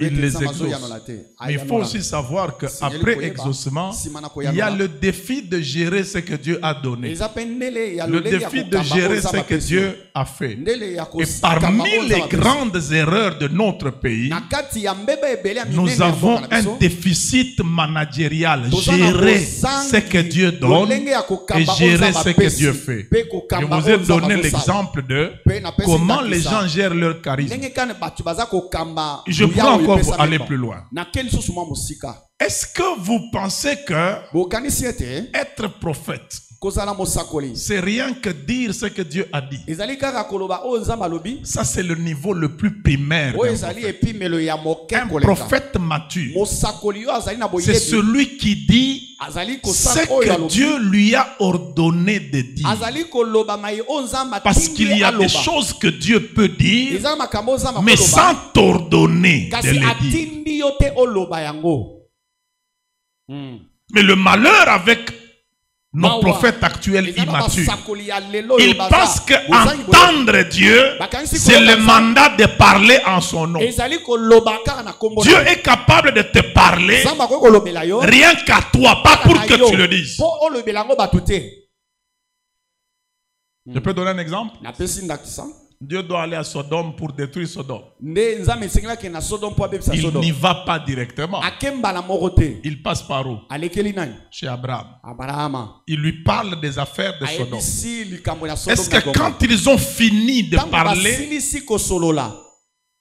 Il les exauce. Mais il faut aussi savoir qu'après exaucement, il y a le défi de gérer ce que Dieu a donné. Le défi de gérer ce que Dieu a fait. Et parmi les grandes erreurs de notre pays, nous avons un déficit managérial. Gérer ce que Dieu donne et gérer ce que Dieu fait. Je vous ai donné l'exemple de comment les gens gèrent leur charisme. Je peux encore aller plus loin. Est-ce que vous pensez que être prophète, c'est rien que dire ce que Dieu a dit? Ça, c'est le niveau le plus primaire. Un prophète mature, c'est celui qui dit ce que Dieu lui a ordonné de dire. Parce qu'il y a des choses que Dieu peut dire, mais sans t'ordonner de les dire. Mais le malheur avec nos prophètes actuels immatures, ils pensent qu'entendre Dieu, c'est le mandat de parler en son nom. Dieu est capable de te parler rien qu'à toi, pas pour que tu le dises. Je peux donner un exemple? Dieu doit aller à Sodome pour détruire Sodome. Il n'y va pas directement. Il passe par où? Chez Abraham. Il lui parle des affaires de Sodome. Est-ce que quand ils ont fini de parler,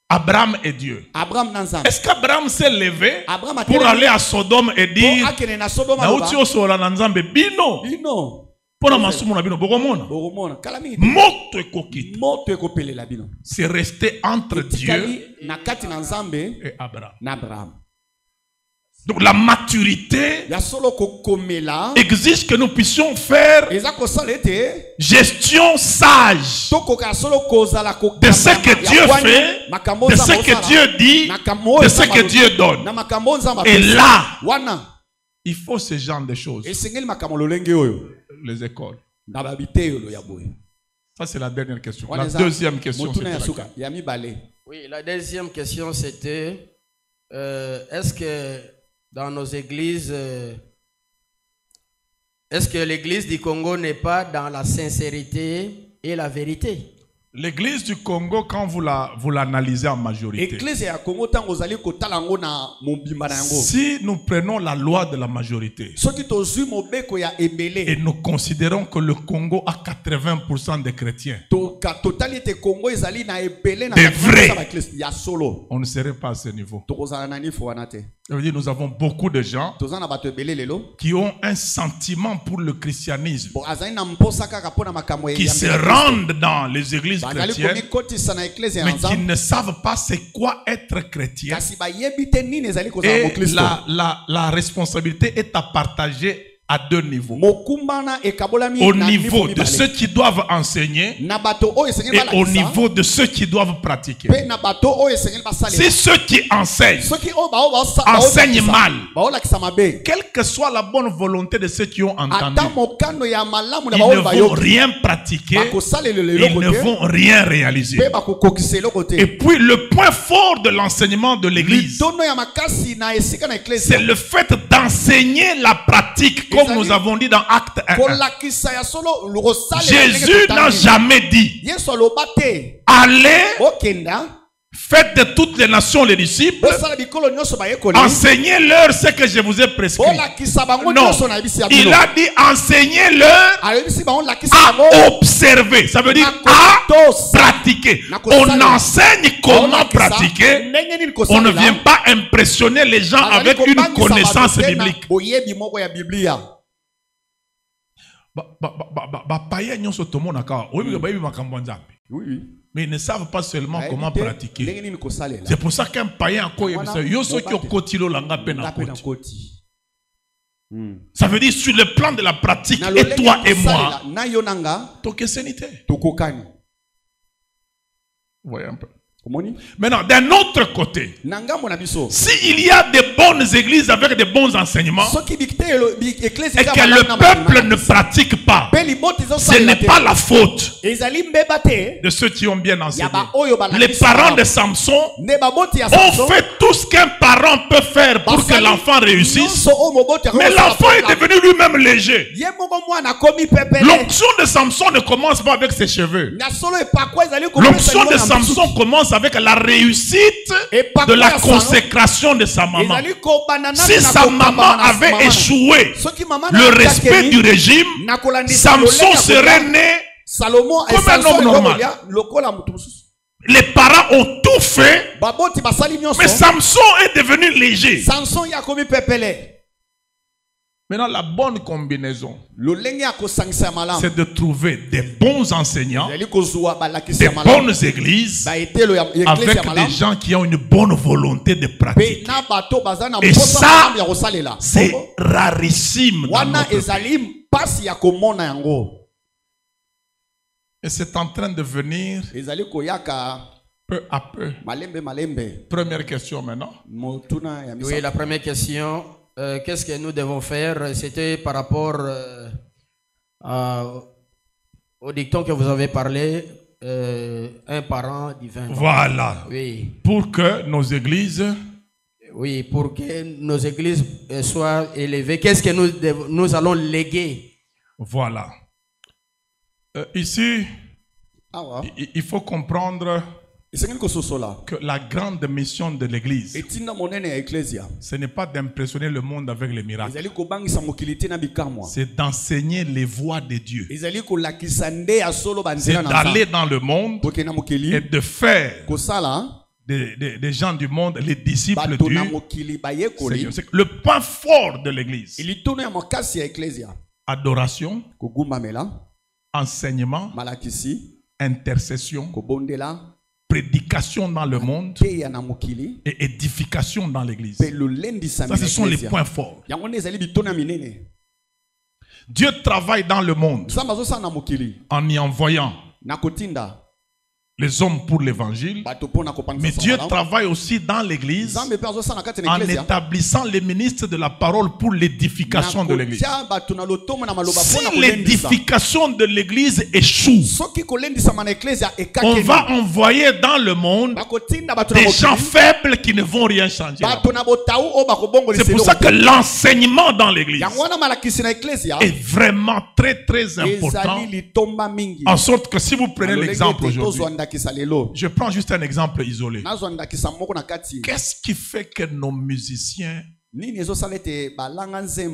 Abraham est Dieu. Est-ce qu'Abraham s'est levé pour aller à Sodome et dire Nauti osola na nzambe bino? Pona masumu na bino bokomona. Moto ekokita. C'est resté entre Dieu et Abraham. Donc la maturité exige que nous puissions faire gestion sage de ce que Dieu fait, de ce que Dieu dit, de ce que Dieu donne. Et là, il faut ce genre de choses. Les écoles. Ça, c'est la dernière question. La deuxième question, c'était oui, la deuxième question, c'était est-ce que dans nos églises, est-ce que l'église du Congo n'est pas dans la sincérité et la vérité? L'église du Congo, quand vous l'analysez en majorité, si nous prenons la loi de la majorité et nous considérons que le Congo a 80% de chrétiens, des vrais, on ne serait pas à ce niveau. Ça veut dire nous avons beaucoup de gens qui ont un sentiment pour le christianisme, qui se rendent dans les églises chrétiennes, mais qui ne savent pas c'est quoi être chrétien. Et la responsabilité est à partager à deux niveaux. Au niveau de ceux qui doivent enseigner et au niveau de ceux qui doivent pratiquer. Si ceux qui enseignent enseignent mal, quelle que soit la bonne volonté de ceux qui ont entendu, ils ne vont rien pratiquer, ils ne vont rien réaliser. Et puis le point fort de l'enseignement de l'église, c'est le fait d'enseigner la pratique. Comme nous avons dit dans Acte 1. Jésus n'a jamais dit allez, faites de toutes les nations les disciples, enseignez-leur ce que je vous ai prescrit. Non, il a dit enseignez-leur à observer. Ça veut dire à pratiquer. On enseigne comment pratiquer. On ne vient pas impressionner les gens avec une connaissance biblique. Oui. Mais ils ne savent pas seulement comment pratiquer. C'est pour ça qu'un païen, ça veut dire sur le plan de la pratique, et toi et moi, voyez un peu. Maintenant, d'un autre côté, s'il y a des bonnes églises avec des bons enseignements et que le peuple ne pratique pas, ce n'est pas la faute de ceux qui ont bien enseigné. Les parents de Samson ont fait tout ce qu'un parent peut faire pour que l'enfant réussisse, mais l'enfant est devenu lui-même léger. L'onction de Samson ne commence pas avec ses cheveux. L'onction de Samson commence avec la réussite de la consécration de sa maman. Si sa maman avait échoué le respect du régime, Samson serait né comme un homme normal. Les parents ont tout fait, mais Samson est devenu léger. Maintenant, la bonne combinaison, c'est de trouver des bons enseignants, des bonnes églises, avec des gens qui ont une bonne volonté de pratiquer. Et ça, c'est rarissime dans notre pays. Et c'est en train de venir peu à peu. Première question maintenant. Oui, la première question. Qu'est-ce que nous devons faire? C'était par rapport au dicton que vous avez parlé, un parent divin. Voilà. Oui. Pour que nos églises... Oui, pour que nos églises soient élevées. Qu'est-ce que nous allons léguer? Voilà. Ici, il faut comprendre que la grande mission de l'église, ce n'est pas d'impressionner le monde avec les miracles. C'est d'enseigner les voies de Dieu. C'est d'aller dans le monde et de faire des gens du monde, les disciples du Seigneur. C'est le point fort de l'église. Adoration, enseignement, intercession, prédication dans le monde et édification dans l'église. Ça, ce sont les points forts. Dieu travaille dans le monde en y envoyant les hommes pour l'évangile, mais Dieu travaille aussi dans l'église en établissant les ministres de la parole pour l'édification de l'église. Si l'édification de l'église échoue, on va envoyer dans le monde des gens faibles qui ne vont rien changer. C'est pour ça que l'enseignement dans l'église est vraiment très très important, en sorte que si vous prenez l'exemple aujourd'hui, je prends juste un exemple isolé. Qu'est-ce qui fait que nos musiciens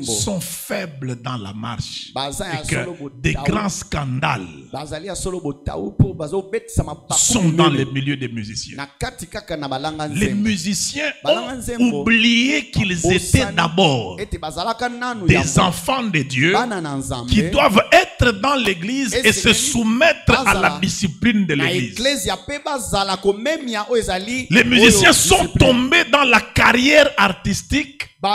sont faibles dans la marche et que des grands scandales sont dans les milieux des musiciens? Les musiciens ont oublié qu'ils étaient d'abord des enfants de Dieu qui doivent être dans l'église et se soumettre à la discipline de l'église. Les musiciens sont tombés dans la carrière artistique et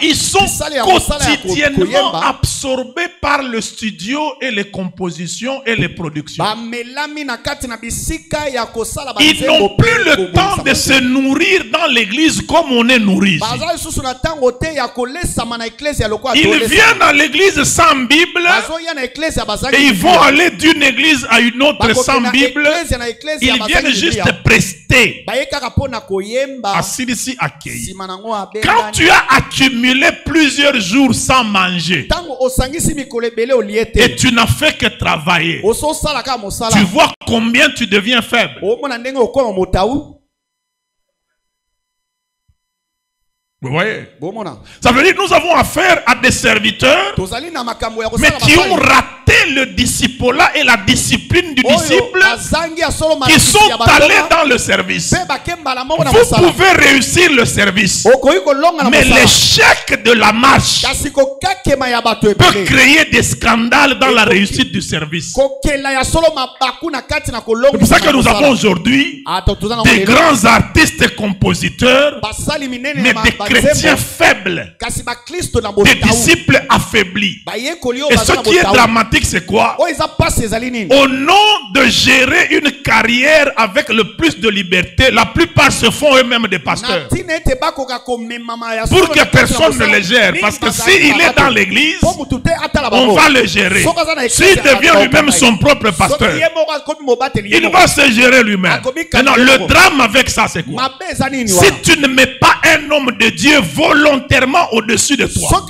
ils sont quotidiennement absorbés par le studio et les compositions et les productions. Ils n'ont plus le temps de se nourrir dans l'église comme on est nourri. Ils viennent à l'église sans Bible et ils vont aller d'une église à une autre sans Bible. Ils viennent juste prester. Quand tu as accumulé plusieurs jours sans manger et tu n'as fait que travailler, tu vois combien tu deviens faible. Vous voyez? Ça veut dire que nous avons affaire à des serviteurs, mais qui ont raté le disciple-là et la discipline du disciple, qui sont allés dans le service. Vous pouvez réussir le service, mais l'échec de la marche peut créer des scandales dans la réussite du service. C'est pour ça que nous avons aujourd'hui des grands artistes et compositeurs, mais des chrétiens faibles, des disciples affaiblis. Et ce qui est dramatique, c'est quoi? Au nom de gérer une carrière avec le plus de liberté, la plupart se font eux-mêmes des pasteurs pour que personne ne les gère. Parce que s'il est dans l'église, on va le gérer. S'il devient lui-même son propre pasteur, il va se gérer lui-même. Maintenant, le drame avec ça, c'est quoi? Si tu ne mets pas un homme de Dieu volontairement au-dessus de toi,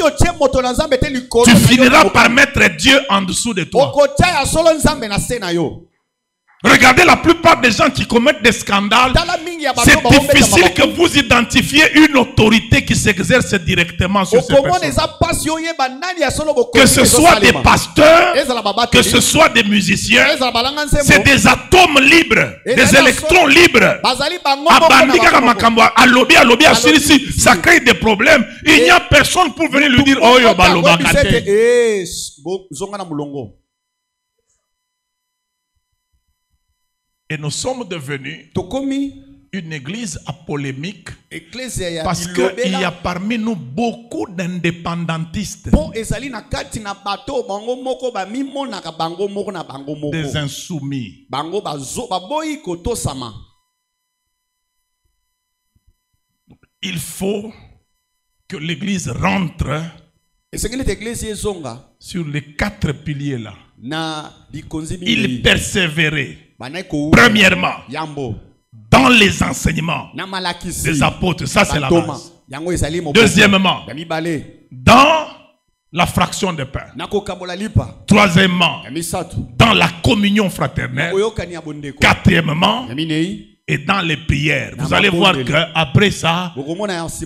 tu finiras par mettre Dieu en dessous de toi. Regardez la plupart des gens qui commettent des scandales. C'est difficile que vous identifiez une autorité qui s'exerce directement sur ces personnes. Que ce soit des pasteurs, que ce soit des musiciens, c'est des atomes libres, des électrons libres. Ça crée des problèmes. Il n'y a personne pour venir lui dire oh yo baloba kate. Et nous sommes devenus une église apolémique parce qu'il y a parmi nous beaucoup d'indépendantistes, des insoumis. Il faut que l'église rentre sur les 4 piliers là. Il persévérait. Premièrement, dans les enseignements des apôtres, ça c'est la base. Deuxièmement, dans la fraction de pain. Troisièmement, dans la communion fraternelle. Quatrièmement, et dans les prières. Vous allez voir qu'après ça,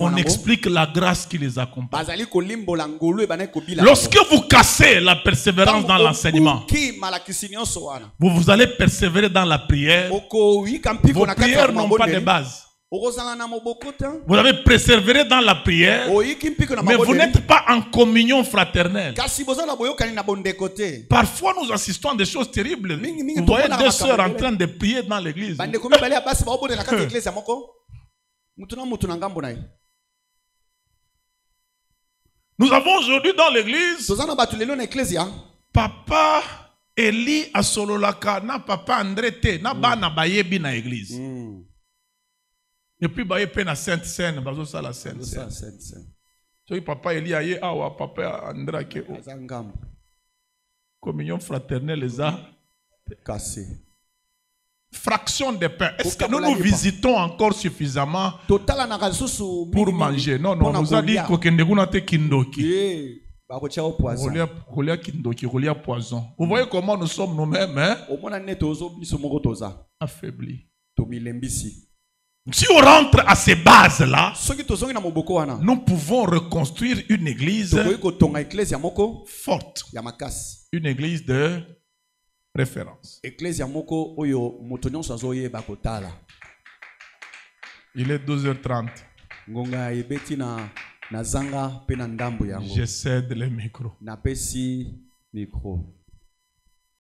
on explique la grâce qui les accompagne. Lorsque vous cassez la persévérance dans l'enseignement, vous allez persévérer dans la prière. Vos prières n'ont pas de base. Vous avez persévéré dans la prière, mais vous n'êtes pas en communion fraternelle. Parfois, nous assistons à des choses terribles. Vous voyez deux sœurs en train de prier dans l'église. Nous avons aujourd'hui dans l'église Papa Eli Asololaka, na Papa André Te, na Bana Bayebi na église. Et puis, il y a la Sainte Seine, la Sainte Seine. Donc, Papa Eli aye awa, Papa André ke communion fraternelle les a cassé. Fraction de pain. Est-ce que nous visitons encore suffisamment pour manger? Non, on nous a dit qu'on te kindoki. Poison. Vous voyez comment nous sommes nous-mêmes, hein? Affaiblis. Si on rentre à ces bases-là, nous pouvons reconstruire une église forte. Une église de référence. Il est 12h30. Je cède le micro.